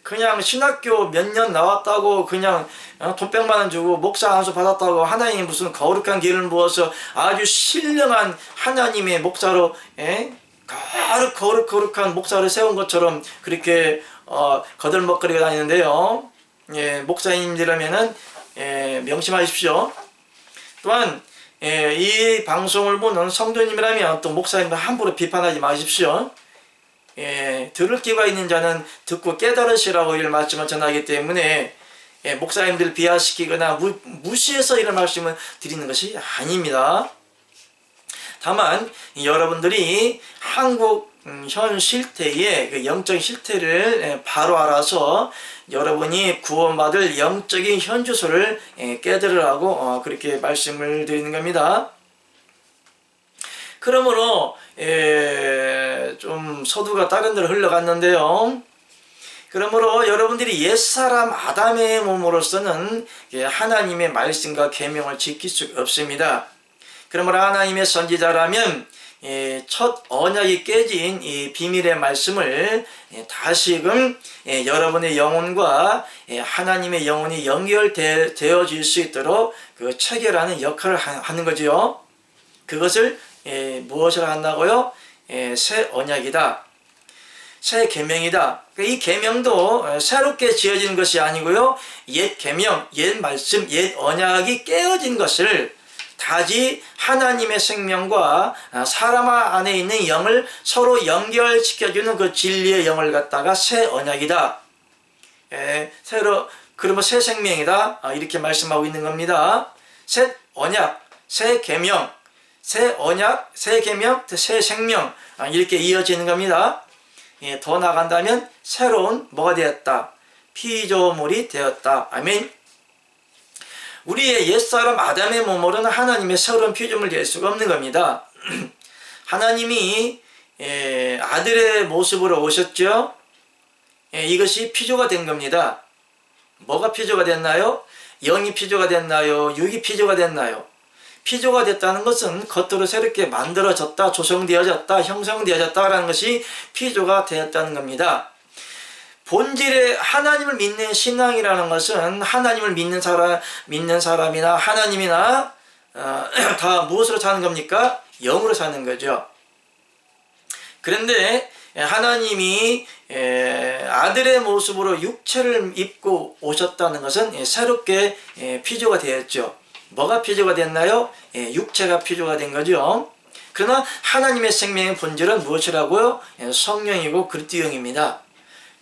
그냥 신학교 몇 년 나왔다고 그냥 돈 100만 원 주고 목사 안수 받았다고 하나님이 무슨 거룩한 기름을 부어서 아주 신령한 하나님의 목사로 거룩한 목사를 세운 것처럼 그렇게 거들먹거리고 다니는데요. 목사님들이라면은 명심하십시오. 또한 이 방송을 보는 성도님이라면 또 목사님을 함부로 비판하지 마십시오. 들을 기가 있는 자는 듣고 깨달으시라고 이런 말씀을 전하기 때문에 목사님들 비하시키거나 무시해서 이런 말씀을 드리는 것이 아닙니다. 다만 여러분들이 한국 현 실태의 그 영적인 실태를 바로 알아서 여러분이 구원받을 영적인 현주소를 깨달으라고 그렇게 말씀을 드리는 겁니다. 그러므로 좀 서두가 다른 데로 흘러갔는데요. 그러므로 여러분들이 옛사람 아담의 몸으로서는 하나님의 말씀과 계명을 지킬 수 없습니다. 그러므로 하나님의 선지자라면 첫 언약이 깨진 이 비밀의 말씀을 다시금 여러분의 영혼과 하나님의 영혼이 연결되어질 수 있도록 그 체결하는 역할을 하는 거지요. 그것을 무엇을 한다고요? 새 언약이다. 새 계명이다. 이 계명도 새롭게 지어진 것이 아니고요. 옛 계명, 옛 말씀, 옛 언약이 깨어진 것을 다시 하나님의 생명과 사람 안에 있는 영을 서로 연결시켜주는 그 진리의 영을 갖다가 새 언약이다. 그러면 새 생명이다. 이렇게 말씀하고 있는 겁니다. 새 언약, 새 계명, 새 언약, 새 계명, 새 생명 이렇게 이어지는 겁니다. 더 나간다면 새로운 뭐가 되었다? 피조물이 되었다. 아멘. 우리의 옛사람 아담의 몸으로는 하나님의 새로운 피조물이 될 수가 없는 겁니다. 하나님이 아들의 모습으로 오셨죠. 이것이 피조가 된 겁니다. 뭐가 피조가 됐나요? 영이 피조가 됐나요? 육이 피조가 됐나요? 피조가 됐다는 것은 겉으로 새롭게 만들어졌다, 조성되어졌다, 형성되어졌다라는 것이 피조가 되었다는 겁니다. 본질의 하나님을 믿는 신앙이라는 것은 하나님을 믿는 사람이나 하나님이나 다 무엇으로 사는 겁니까? 영으로 사는 거죠. 그런데 하나님이 아들의 모습으로 육체를 입고 오셨다는 것은 새롭게 피조가 되었죠. 뭐가 피조가 됐나요? 육체가 피조가 된 거죠. 그러나 하나님의 생명의 본질은 무엇이라고요? 성령이고 그리스도영입니다.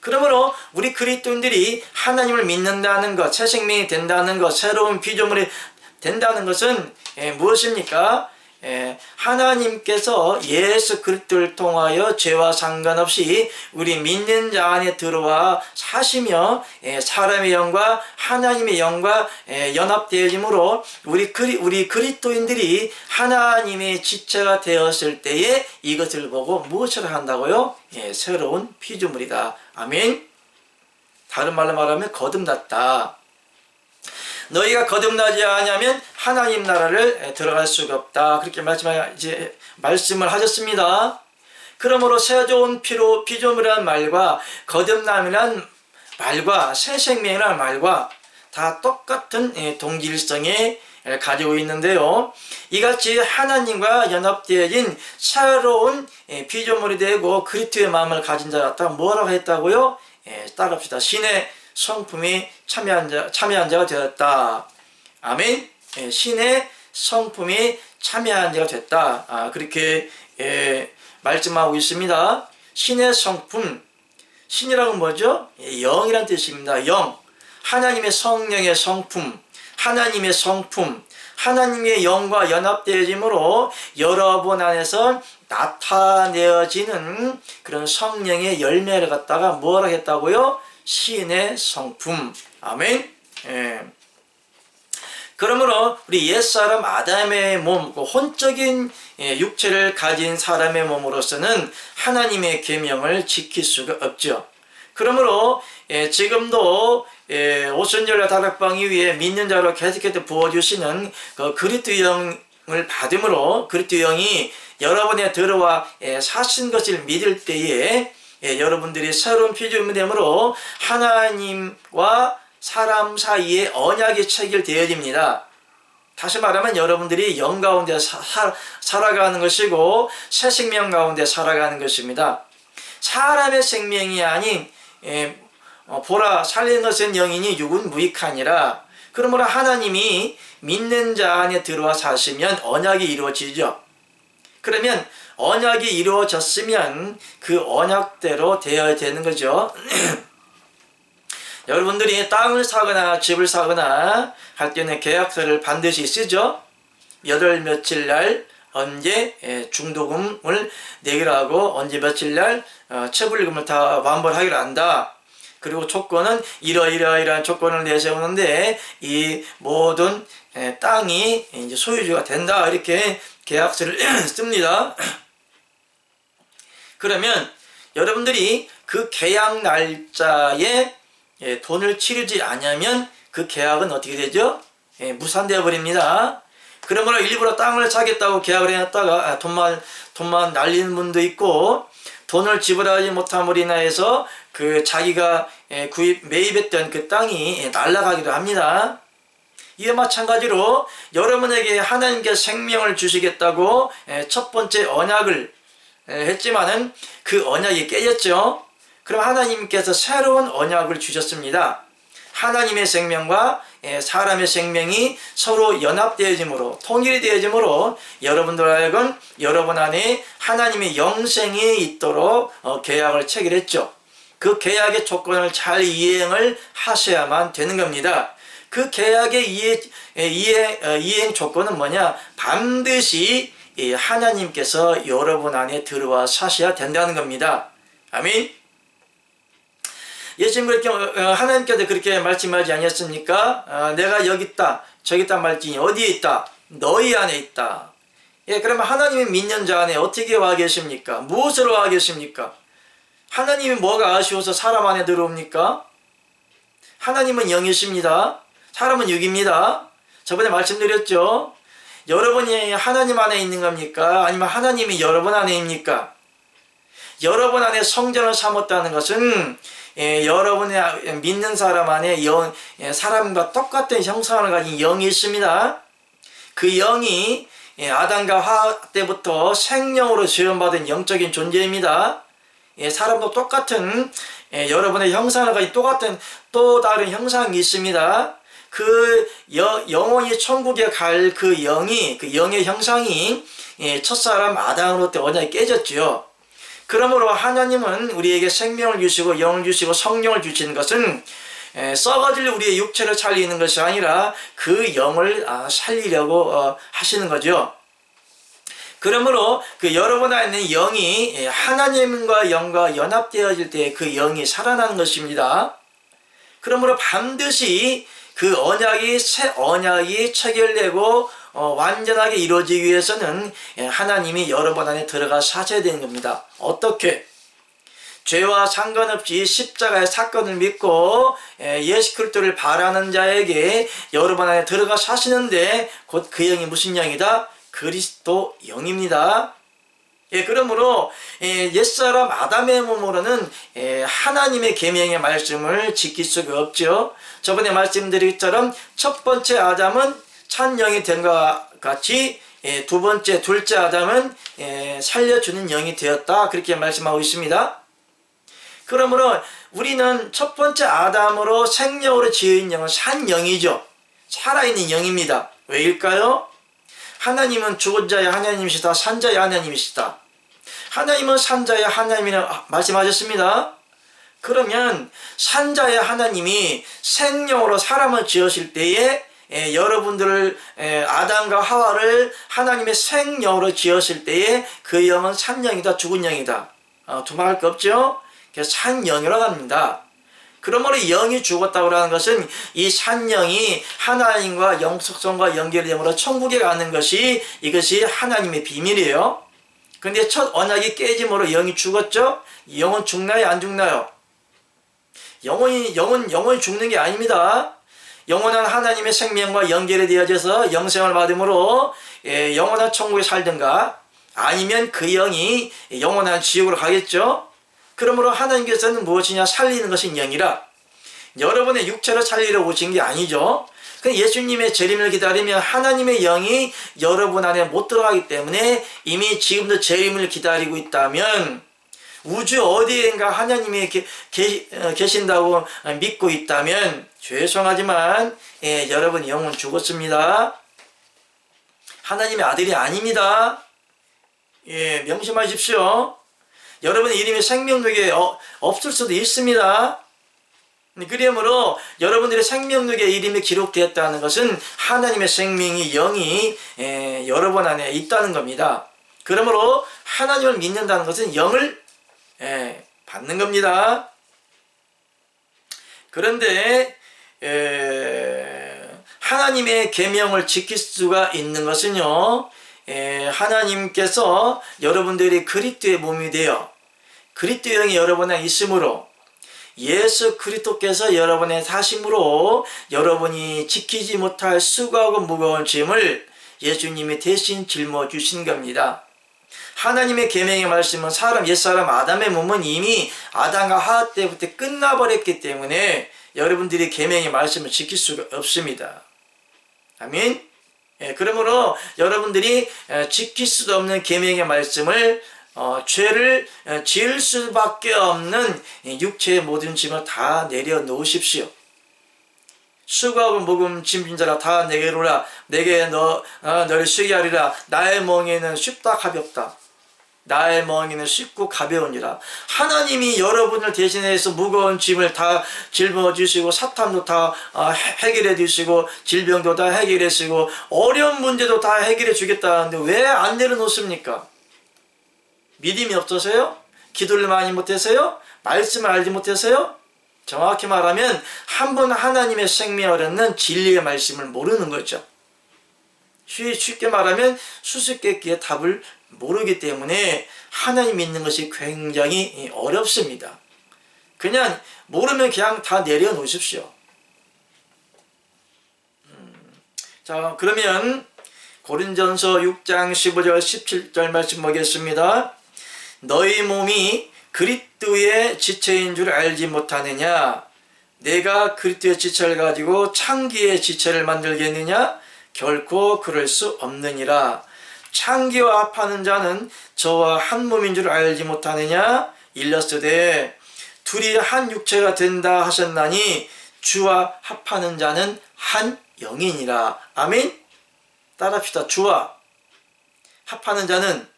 그러므로 우리 그리스도인들이 하나님을 믿는다는 것, 새 생명이 된다는 것, 새로운 피조물이 된다는 것은 무엇입니까? 하나님께서 예수 그리스도를 통하여 죄와 상관없이 우리 믿는 자 안에 들어와 사시며 사람의 영과 하나님의 영과 연합되어짐으로 우리 그리스도인들이 하나님의 지체가 되었을 때에 이것을 보고 무엇을 한다고요? 새로운 피조물이다. 아멘. 다른 말로 말하면 거듭났다. 너희가 거듭나지 않으면 하나님 나라를 들어갈 수가 없다. 그렇게 말씀을 하셨습니다. 그러므로 새 좋은 피로 피조물이라는 말과 거듭남이라는 말과 새 생명이라는 말과 다 똑같은 동질성에 가지고 있는데요. 이같이 하나님과 연합되어진 새로운 피조물이 되고 그리스도의 마음을 가진 자였다. 뭐라고 했다고요? 따라합시다. 신의 성품이 참여한 자가 되었다. 아멘. 신의 성품이 참여한 자가 됐다. 그렇게 말씀하고 있습니다. 신의 성품. 신이라는 뭐죠? 영이란 뜻입니다. 영. 하나님의 성령의 성품. 하나님의 성품. 하나님의 영과 연합되어짐으로 여러분 안에서 나타내어지는 그런 성령의 열매를 갖다가 뭐라 했다고요? 신의 성품. 아멘. 예. 그러므로 우리 옛사람 아담의 몸, 혼적인 육체를 가진 사람의 몸으로서는 하나님의 계명을 지킬 수가 없죠. 그러므로 지금도 오순절과 다락방 위에 믿는 자로 계속해서 부어주시는 그 그리스도 영을 받음으로 그리스도 영이 여러분에 들어와 사신 것을 믿을 때에 여러분들이 새로운 피조물이 되므로 하나님과 사람 사이에 언약이 체결되어집니다. 다시 말하면 여러분들이 영 가운데 살아가는 것이고 새 생명 가운데 살아가는 것입니다. 사람의 생명이 아닌 보라 살리는 것은 영이니 육은 무익하니라. 그러므로 하나님이 믿는 자 안에 들어와 사시면 언약이 이루어지죠. 그러면 언약이 이루어졌으면 그 언약대로 되어야 되는 거죠. 여러분들이 땅을 사거나 집을 사거나 할 때는 계약서를 반드시 쓰죠. 몇 월 며칠 날 언제 중도금을 내기로 하고 언제 며칠 날 체불금을 다 완벌하기로 한다. 그리고 조건은 이러이러이러한 조건을 내세우는데 이 모든 땅이 이제 소유주가 된다. 이렇게 계약서를 씁니다. 그러면 여러분들이 그 계약 날짜에 돈을 치르지 않으면 그 계약은 어떻게 되죠? 무산되어 버립니다. 그러므로 일부러 땅을 사겠다고 계약을 해놨다가 돈만 날리는 분도 있고 돈을 지불하지 못함으로 인하여서 그 자기가 매입했던 그 땅이 날아가기도 합니다. 이와 마찬가지로 여러분에게 하나님께 생명을 주시겠다고 첫 번째 언약을 했지만은 그 언약이 깨졌죠. 그럼 하나님께서 새로운 언약을 주셨습니다. 하나님의 생명과 사람의 생명이 서로 연합되어짐으로 통일이 되어짐으로 여러분들 하여금 여러분 안에 하나님의 영생이 있도록 계약을 체결했죠. 그 계약의 조건을 잘 이행을 하셔야만 되는 겁니다. 그 계약의 이행 조건은 뭐냐? 반드시 하나님께서 여러분 안에 들어와 사셔야 된다는 겁니다. 아멘. 예수님 그렇게 하나님께서 그렇게 말씀하지 아니었습니까? 내가 여기 있다 저기 있다 말지니 어디에 있다? 너희 안에 있다. 그러면 하나님이 믿는 자 안에 어떻게 와 계십니까? 무엇으로 와 계십니까? 하나님이 뭐가 아쉬워서 사람 안에 들어옵니까? 하나님은 영이십니다. 사람은 육입니다. 저번에 말씀드렸죠. 여러분이 하나님 안에 있는 겁니까? 아니면 하나님이 여러분 안에입니까? 여러분 안에 성전을 삼았다는 것은 여러분의 믿는 사람 안에 사람과 똑같은 형상을 가진 영이 있습니다. 그 영이 아담과 하와 때부터 생명으로 지원받은 영적인 존재입니다. 사람도 똑같은 여러분의 형상을 가진 또 다른 형상이 있습니다. 그 영원히 천국에 갈 그 영의 형상이 첫사람 아담으로부터 언약이 깨졌지요. 그러므로 하나님은 우리에게 생명을 주시고 영을 주시고 성령을 주시는 것은 썩어질 우리의 육체를 살리는 것이 아니라 그 영을 살리려고 하시는 거죠. 그러므로 그 여러분 안에 있는 영이 하나님과 영과 연합되어질 때 그 영이 살아나는 것입니다. 그러므로 반드시 그 새 언약이 체결되고 완전하게 이루어지기 위해서는 하나님이 여러분 안에 들어가 사셔야 되는 겁니다. 어떻게? 죄와 상관없이 십자가의 사건을 믿고 예수 그리스도를 바라는 자에게 여러분 안에 들어가 사시는데 곧 그 영이 무슨 영이다? 그리스도 영입니다. 그러므로 옛사람 아담의 몸으로는 하나님의 계명의 말씀을 지킬 수가 없죠. 저번에 말씀드린 것처럼 첫 번째 아담은 찬영이 된 것과 같이 둘째 아담은 살려주는 영이 되었다. 그렇게 말씀하고 있습니다. 그러므로 우리는 첫 번째 아담으로 생명으로 지은 영은 산 영이죠. 살아있는 영입니다. 왜일까요? 하나님은 죽은 자의 하나님이시다. 산 자의 하나님이시다. 하나님은 산 자의 하나님이라고 말씀하셨습니다. 그러면 산 자의 하나님이 생명으로 사람을 지으실 때에 여러분들을 아담과 하와를 하나님의 생영으로 지었을 때에 그 영은 산영이다 죽은 영이다. 두말할 거 없죠. 그래서 산영이라고 합니다. 그러므로 영이 죽었다고 하는 것은 이 산영이 하나님과 영속성과 연결됨으로 천국에 가는 것이 이것이 하나님의 비밀이에요. 근데 첫 언약이 깨짐으로 영이 죽었죠. 영은 죽나요 안 죽나요? 영혼이 죽는 게 아닙니다. 영원한 하나님의 생명과 연결이 되어져서 영생을 받음으로 영원한 천국에 살든가 아니면 그 영이 영원한 지옥으로 가겠죠. 그러므로 하나님께서는 무엇이냐? 살리는 것은 영이라 여러분의 육체로 살리러 오신 게 아니죠. 예수님의 재림을 기다리면 하나님의 영이 여러분 안에 못 들어가기 때문에 이미 지금도 재림을 기다리고 있다면 우주 어디엔가 하나님이 계신다고 믿고 있다면 죄송하지만 여러분 영은 죽었습니다. 하나님의 아들이 아닙니다. 명심하십시오. 여러분의 이름이 생명록에 없을 수도 있습니다. 그러므로 여러분들의 생명록에 이름이 기록되었다는 것은 하나님의 생명이 영이 여러분 안에 있다는 겁니다. 그러므로 하나님을 믿는다는 것은 영을 받는 겁니다. 그런데 하나님의 계명을 지킬 수가 있는 것은요, 하나님께서 여러분들이 그리스도의 몸이 되어 그리스도 영이 여러분 안에 있으므로 예수 그리스도께서 여러분의 사심으로 여러분이 지키지 못할 수고하고 무거운 짐을 예수님이 대신 짊어주신 겁니다. 하나님의 계명의 말씀은 옛사람 아담의 몸은 이미 아담과 하와 때부터 끝나버렸기 때문에 여러분들이 계명의 말씀을 지킬 수가 없습니다. 아멘. 그러므로 여러분들이 지킬 수도 없는 계명의 말씀을 죄를 지을 수밖에 없는 육체의 모든 짐을 다 내려놓으십시오. 수고하고 무거운 짐진 자라 다 내게로 오라. 내게 너를 쉬게 하리라. 나의 멍에는 쉽다 가볍다. 나의 멍에는 쉽고 가벼우니라. 하나님이 여러분을 대신해서 무거운 짐을 다 짊어지시고 사탄도 다 해결해 주시고 질병도 다 해결해 주시고 어려운 문제도 다 해결해 주겠다는데 왜 안 내려놓습니까? 믿음이 없어서요? 기도를 많이 못해서요? 말씀을 알지 못해서요? 정확히 말하면 한 번 하나님의 생명을 얻는 진리의 말씀을 모르는 거죠. 쉽게 말하면 수수께끼의 답을 모르기 때문에 하나님 믿는 것이 굉장히 어렵습니다. 그냥 모르면 그냥 다 내려놓으십시오. 자, 그러면 고린전서 6장 15절 17절 말씀 보겠습니다. 너희 몸이 그리스도의 지체인 줄 알지 못하느냐? 내가 그리스도의 지체를 가지고 창기의 지체를 만들겠느냐? 결코 그럴 수 없느니라. 창기와 합하는 자는 저와 한 몸인 줄 알지 못하느냐? 일렀으되 둘이 한 육체가 된다 하셨나니 주와 합하는 자는 한 영이니라. 아멘. 따라합시다. 주와 합하는 자는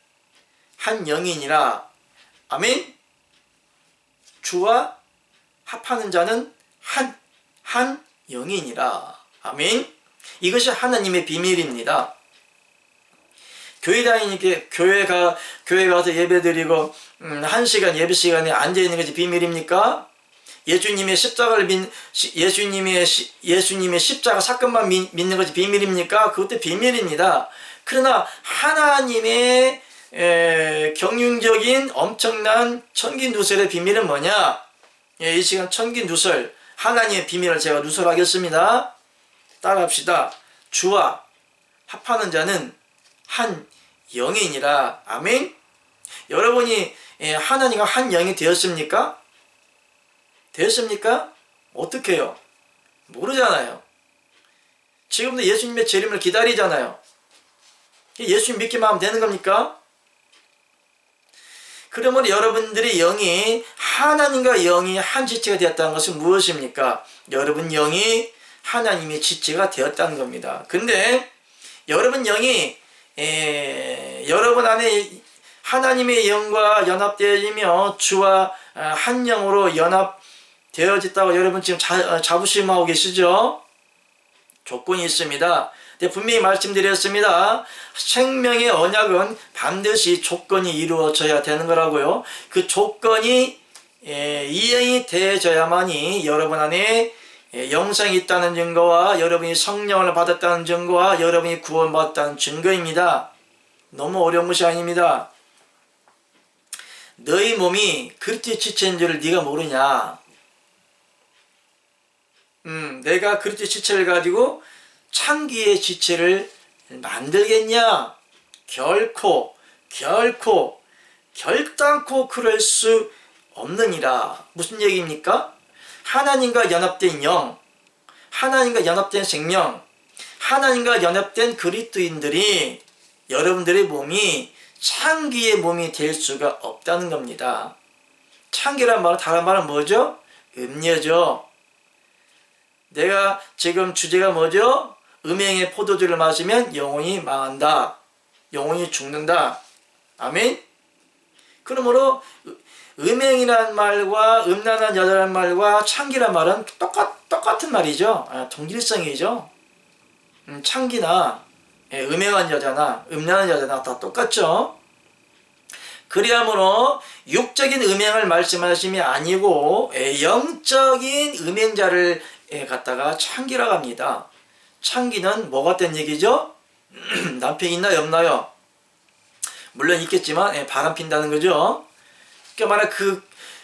한 영이니라. 아멘. 주와 합하는 자는 한 영이니라. 아멘. 이것이 하나님의 비밀입니다. 교회 다니니까 교회 가서 예배드리고 1시간 예배 시간에 앉아 있는 것이 비밀입니까? 예수님의 십자가 사건만 믿는 것이 비밀입니까? 그것도 비밀입니다. 그러나 하나님의 경륜적인 엄청난 천기누설의 비밀은 뭐냐? 이 시간 천기누설, 하나님의 비밀을 제가 누설하겠습니다. 따라합시다. 주와 합하는 자는 한 영이니라. 아멘. 여러분이 하나님과 한 영이 되었습니까? 되었습니까? 어떻게 해요? 모르잖아요. 지금도 예수님의 재림을 기다리잖아요. 예수님 믿기만 하면 되는 겁니까? 그러면 여러분들의 영이 하나님과 영이 한 지체가 되었다는 것은 무엇입니까? 여러분 영이 하나님의 지체가 되었다는 겁니다. 근데 여러분 영이 여러분 안에 하나님의 영과 연합되어지며 주와 한 영으로 연합되어졌다고 여러분 지금 자부심하고 계시죠? 조건이 있습니다. 근데 분명히 말씀드렸습니다. 생명의 언약은 반드시 조건이 이루어져야 되는 거라고요. 그 조건이 이행이 되어져야만이 여러분 안에 영생이 있다는 증거와 여러분이 성령을 받았다는 증거와 여러분이 구원받았다는 증거입니다. 너무 어려운 것이 아닙니다. 너희 몸이 그리스도의 지체인 줄을 네가 모르냐? 내가 그리스도의 지체를 가지고 창기의 지체를 만들겠냐? 결코 결단코 그럴 수 없느니라. 무슨 얘기입니까? 하나님과 연합된 영, 하나님과 연합된 생명, 하나님과 연합된 그리스도인들이 여러분들의 몸이 창기의 몸이 될 수가 없다는 겁니다. 창기란 말은 다른 말은 뭐죠? 음료죠. 내가 지금 주제가 뭐죠? 음행의 포도주를 마시면 영혼이 망한다. 영혼이 죽는다. 아멘? 그러므로 음행이란 말과 음란한 여자란 말과 창기란 말은 똑같은 말이죠. 동질성이죠. 창기나 음행한 여자나 음란한 여자나 다 똑같죠. 그리하므로 육적인 음행을 말씀하심이 아니고 영적인 음행자를 갖다가 창기라고 합니다. 창기는 뭐 같은 얘기죠? 남편이 있나요 없나요? 물론 있겠지만 바람 핀다는 거죠. 그러니까 말해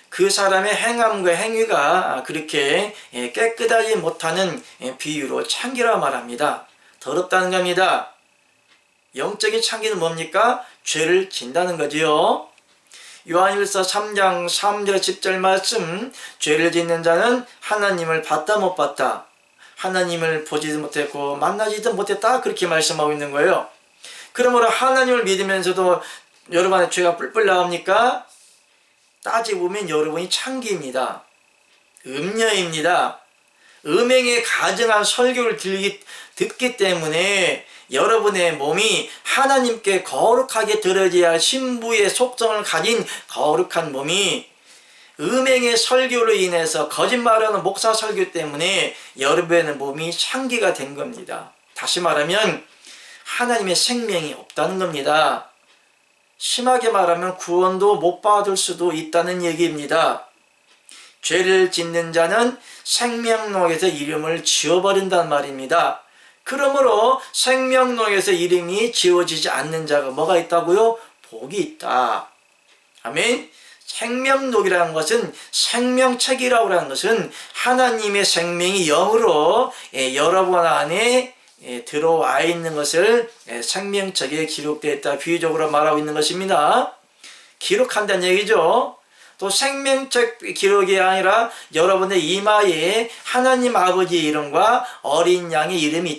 그 사람의 행함과 행위가 그렇게 깨끗하지 못하는 비유로 창기라고 말합니다. 더럽다는 겁니다. 영적인 창기는 뭡니까? 죄를 진다는 거지요. 요한일서 3장 3절 10절 말씀, 죄를 짓는 자는 하나님을 봤다 못 봤다, 하나님을 보지도 못했고 만나지도 못했다, 그렇게 말씀하고 있는 거예요. 그러므로 하나님을 믿으면서도 여러분 안에 죄가 뿔뿔 나옵니까? 따지고 보면 여러분이 창기입니다. 음녀입니다. 음행에 가증한 설교를 듣기 때문에 여러분의 몸이 하나님께 거룩하게 드려져야 할 신부의 속성을 가진 거룩한 몸이 음행의 설교로 인해서 거짓말하는 목사 설교 때문에 여러분의 몸이 창기가 된 겁니다. 다시 말하면 하나님의 생명이 없다는 겁니다. 심하게 말하면 구원도 못 받을 수도 있다는 얘기입니다. 죄를 짓는 자는 생명록에서 이름을 지워버린단 말입니다. 그러므로 생명록에서 이름이 지워지지 않는 자가 뭐가 있다고요? 복이 있다. 아멘. 생명록이라는 것은, 생명책이라고 하는 것은 하나님의 생명이 영으로 여러분 안에 들어와 있는 것을 생명책에 기록되어 있다, 비유적으로 말하고 있는 것입니다. 기록한다는 얘기죠. 또 생명책 기록이 아니라 여러분의 이마에 하나님 아버지의 이름과 어린 양의 이름이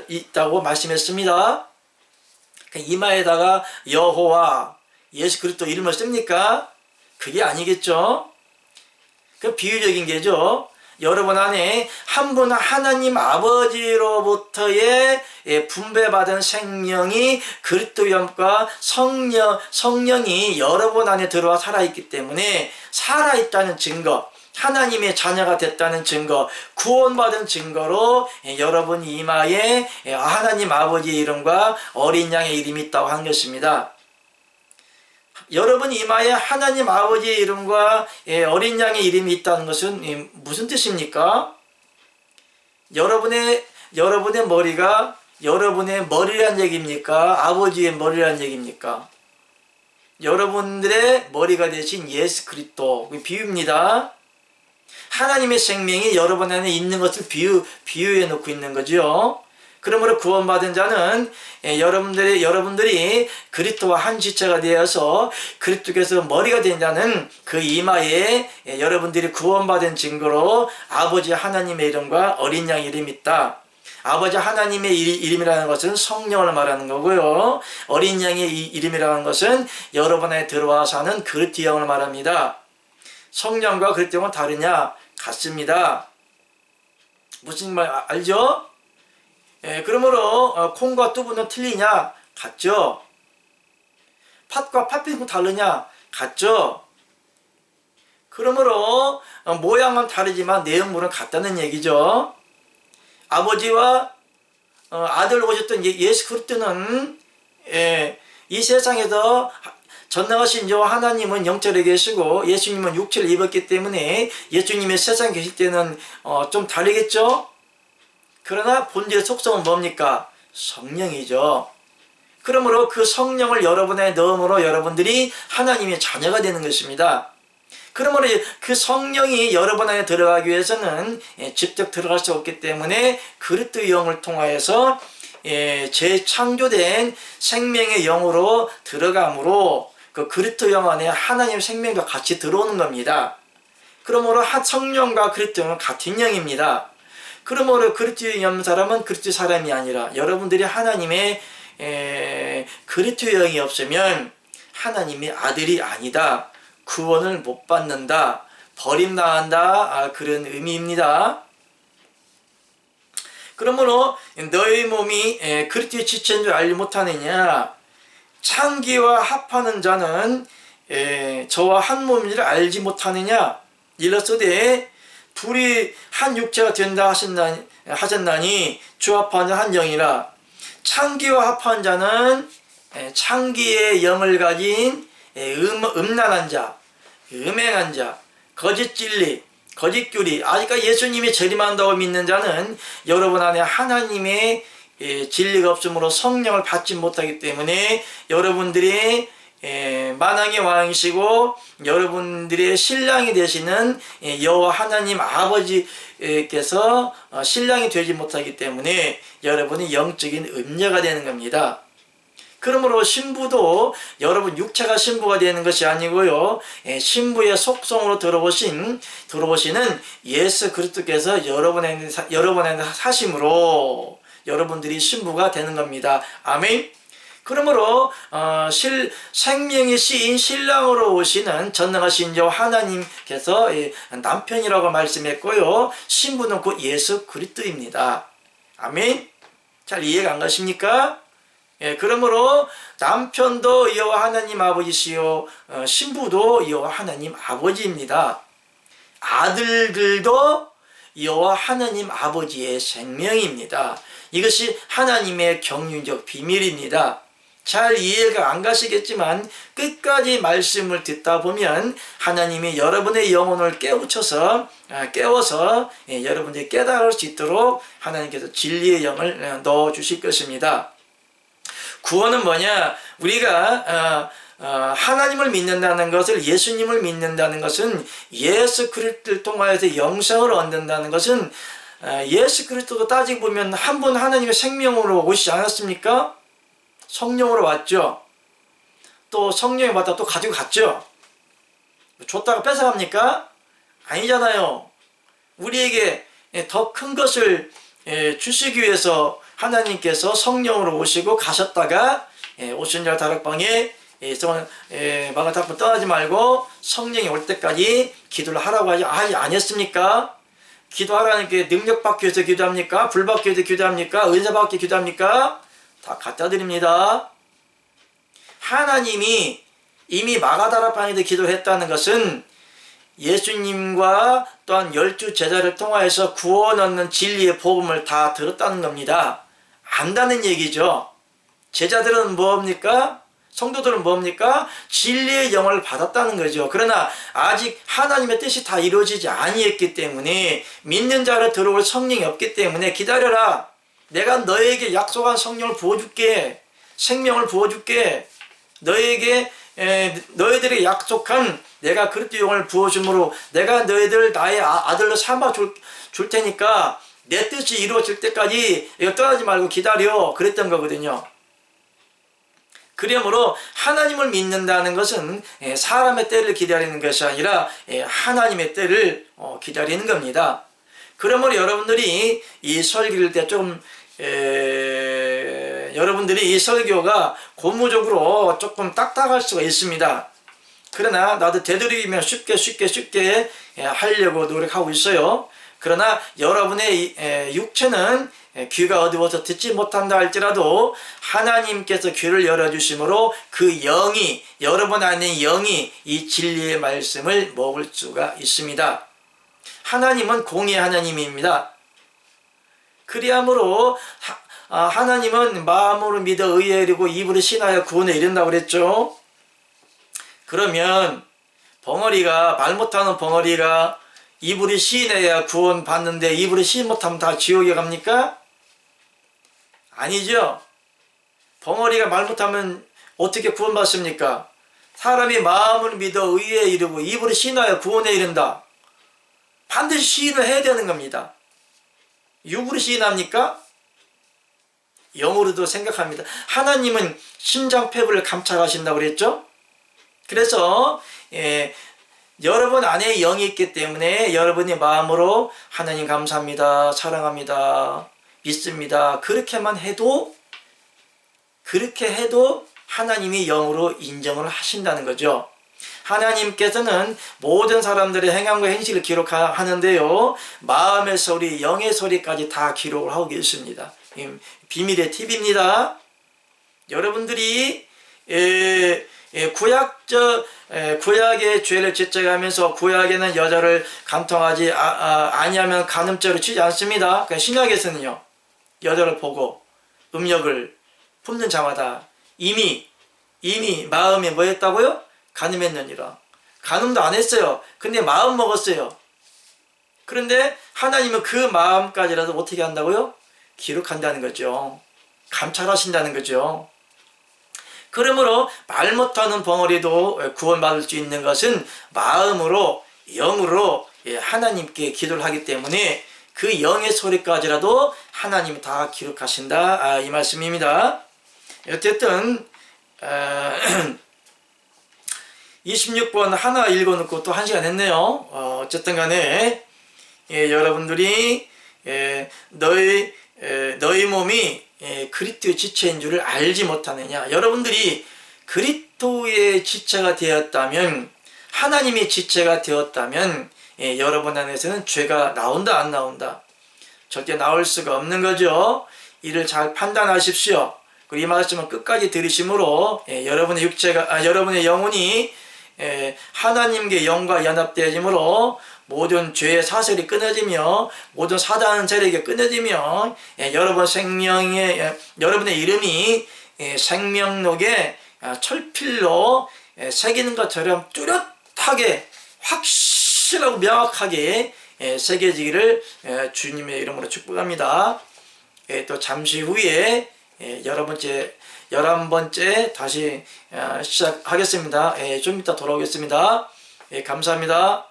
있다고 말씀했습니다. 이마에다가 여호와, 예수 그리스도 이름을 씁니까? 그게 아니겠죠. 그 비유적인 게죠. 여러분 안에 한 분 하나님 아버지로부터의 분배받은 생명이 그리스도와 성령이 여러분 안에 들어와 살아있기 때문에 살아있다는 증거, 하나님의 자녀가 됐다는 증거, 구원받은 증거로 여러분 이마에 하나님 아버지의 이름과 어린 양의 이름이 있다고 한 것입니다. 여러분 이마에 하나님 아버지의 이름과 어린 양의 이름이 있다는 것은 무슨 뜻입니까? 여러분의 머리가 여러분의 머리란 얘기입니까? 아버지의 머리란 얘기입니까? 여러분들의 머리가 되신 예수 그리스도, 비유입니다. 하나님의 생명이 여러분 안에 있는 것을 비유해 놓고 있는 거죠. 그러므로 구원받은 자는 여러분들이 그리스도와 한 지체가 되어서 그리스도께서 머리가 된 자는 그 이마에 여러분들이 구원받은 증거로 아버지 하나님의 이름과 어린 양의 이름이 있다. 아버지 하나님의 이름이라는 것은 성령을 말하는 거고요. 어린 양의 이름이라는 것은 여러분 안에 들어와 사는 그리스도 영을 말합니다. 성령과 그리스도 영은 다르냐? 같습니다. 무슨 말 알죠? 그러므로 콩과 두부는 틀리냐? 같죠? 팥과 팥빛은 다르냐? 같죠? 그러므로 모양은 다르지만 내용물은 같다는 얘기죠. 아버지와 아들 오셨던 예수 그리스도는 이 세상에서 전능하신 저 하나님은 영적에 계시고 예수님은 육체를 입었기 때문에 예수님이 세상에 계실 때는 좀 다르겠죠? 그러나 본질의 속성은 뭡니까? 성령이죠. 그러므로 그 성령을 여러분의 넣음으로 여러분들이 하나님의 자녀가 되는 것입니다. 그러므로 그 성령이 여러분 안에 들어가기 위해서는 직접 들어갈 수 없기 때문에 그리스도의 영을 통하여서 재창조된 생명의 영으로 들어감으로 그 그리스도 영 안에 하나님의 생명과 같이 들어오는 겁니다. 그러므로 성령과 그리스도 영은 같은 영입니다. 그러므로 그리스도의 영 사람은 그리스도의 사람이 아니라 여러분들이 하나님의 그리스도의 영이 없으면 하나님의 아들이 아니다. 구원을 못 받는다. 버림당한다. 그런 의미입니다. 그러므로 너희 몸이 그리스도의 지체인 줄 알지 못하느냐. 창기와 합하는 자는 저와 한 몸인 줄 알지 못하느냐. 이르시되 둘이 한 육체가 된다 하셨나니 주 합한 자 한 영이라. 창기와 합한 자는 창기의 영을 가진 음란한 자, 음행한 자, 거짓 진리, 거짓 교리, 아직까지 예수님이 재림한다고 믿는 자는 여러분 안에 하나님의 진리가 없으므로 성령을 받지 못하기 때문에 여러분들이 만왕의 왕이시고 여러분들의 신랑이 되시는 여호와 하나님 아버지께서 신랑이 되지 못하기 때문에 여러분이 영적인 음녀가 되는 겁니다. 그러므로 신부도 여러분 육체가 신부가 되는 것이 아니고요. 신부의 속성으로 들어오시는 예수 그리스도께서 여러분의 사심으로 여러분들이 신부가 되는 겁니다. 아멘. 그러므로 생명의 시인 신랑으로 오시는 전능하신 저 하나님께서 남편이라고 말씀했고요. 신부는 곧 예수 그리스도입니다. 아멘. 잘 이해가 안 가십니까? 그러므로 남편도 여호와 하나님 아버지시요 신부도 여호와 하나님 아버지입니다. 아들들도 여호와 하나님 아버지의 생명입니다. 이것이 하나님의 경륜적 비밀입니다. 잘 이해가 안 가시겠지만 끝까지 말씀을 듣다 보면 하나님이 여러분의 영혼을 깨워서 여러분들이 깨달을 수 있도록 하나님께서 진리의 영을 넣어주실 것입니다. 구원은 뭐냐? 우리가 하나님을 믿는다는 것을, 예수님을 믿는다는 것은, 예수 그리스도를 통하여서 영생을 얻는다는 것은, 예수 그리스도도 따지고 보면 한 분 하나님의 생명으로 오시지 않았습니까? 성령으로 왔죠. 또 성령이 왔다 또 가지고 갔죠. 줬다가 뺏어갑니까? 아니잖아요. 우리에게 더 큰 것을 주시기 위해서 하나님께서 성령으로 오시고 가셨다가 오신 자 다락방에 마가다락방 떠나지 말고 성령이 올 때까지 기도를 하라고 하지 안 했습니까? 기도하라는 게 능력 받기 위해서 기도합니까? 불 받기 위해서 기도합니까? 은사 받기 기도합니까? 다 갖다 드립니다. 하나님이 이미 마가다락방에도 기도했다는 것은 예수님과 또한 12 제자를 통하여서 구원 얻는 진리의 복음을 다 들었다는 겁니다. 안다는 얘기죠. 제자들은 뭡니까? 성도들은 뭡니까? 진리의 영을 받았다는 거죠. 그러나 아직 하나님의 뜻이 다 이루어지지 아니했기 때문에 믿는 자를 들어올 성령이 없기 때문에 기다려라. 내가 너에게 약속한 성령을 부어줄게. 생명을 부어줄게. 너희들에게 약속한 내가 그리스도 영을 부어줌으로 내가 너희들 나의 아들로 삼아 줄 테니까 내 뜻이 이루어질 때까지 이거 떠나지 말고 기다려. 그랬던 거거든요. 그러므로 하나님을 믿는다는 것은 사람의 때를 기다리는 것이 아니라 하나님의 때를 기다리는 겁니다. 그러므로 여러분들이 이 설교를 때 좀 여러분들이 이 설교가 고무적으로 조금 딱딱할 수가 있습니다. 그러나 나도 되도록이면 쉽게 하려고 노력하고 있어요. 그러나 여러분의 육체는 귀가 어두워서 듣지 못한다 할지라도 하나님께서 귀를 열어주심으로 그 영이, 여러분 안에 영이 이 진리의 말씀을 먹을 수가 있습니다. 하나님은 공의 하나님입니다. 그리하므로 하나님은 마음으로 믿어 의에 이르고 입으로 신하여 구원에 이른다고 그랬죠. 그러면 벙어리가, 말 못하는 벙어리가 입으로 시인해야 구원 받는데 입으로 시인 못하면 다 지옥에 갑니까? 아니죠. 벙어리가 말 못하면 어떻게 구원 받습니까? 사람이 마음을 믿어 의에 이르고 입으로 시인하여 구원에 이른다. 반드시 시인을 해야 되는 겁니다. 육으로 시인합니까? 영으로도 생각합니다. 하나님은 심장폐부를 감찰하신다고 그랬죠? 그래서 여러분 안에 영이 있기 때문에 여러분이 마음으로 하나님 감사합니다, 사랑합니다, 믿습니다, 그렇게만 해도 하나님이 영으로 인정을 하신다는 거죠. 하나님께서는 모든 사람들의 행함과 행실을 기록하는데요, 마음의 소리, 영의 소리까지 다 기록을 하고 계십니다. 비밀의 팁입니다. 여러분들이 구약의 죄를 지적하면서 구약에는 여자를 감통하지 아니하면 간음죄로 치지 않습니다. 신약에서는요, 여자를 보고 음욕을 품는 자마다 이미 마음에 뭐 했다고요? 간음했느니라. 간음도 안 했어요. 근데 마음 먹었어요. 그런데 하나님은 그 마음까지라도 어떻게 한다고요? 기록한다는 거죠. 감찰하신다는 거죠. 그러므로 말 못하는 벙어리도 구원받을 수 있는 것은 마음으로, 영으로 하나님께 기도를 하기 때문에 그 영의 소리까지라도 하나님이 다 기록하신다, 이 말씀입니다. 어쨌든 26번 하나 읽어놓고 또 1시간 했네요. 어쨌든 간에 여러분들이 너희 몸이 그리스도의 지체인 줄을 알지 못하느냐. 여러분들이 그리스도의 지체가 되었다면, 하나님의 지체가 되었다면 여러분 안에서는 죄가 나온다 안 나온다? 절대 나올 수가 없는 거죠. 이를 잘 판단하십시오. 그리고 이 말씀은 끝까지 들으심으로 여러분의 영혼이 하나님께 영과 연합되어짐으로 모든 죄의 사슬이 끊어지며 모든 사단 세력이 끊어지며 여러분의 이름이 생명록에 철필로 새기는 것처럼 뚜렷하게 확실하고 명확하게 새겨지기를 주님의 이름으로 축복합니다. 또 잠시 후에 11번째 다시 시작하겠습니다. 좀 이따 돌아오겠습니다. 감사합니다.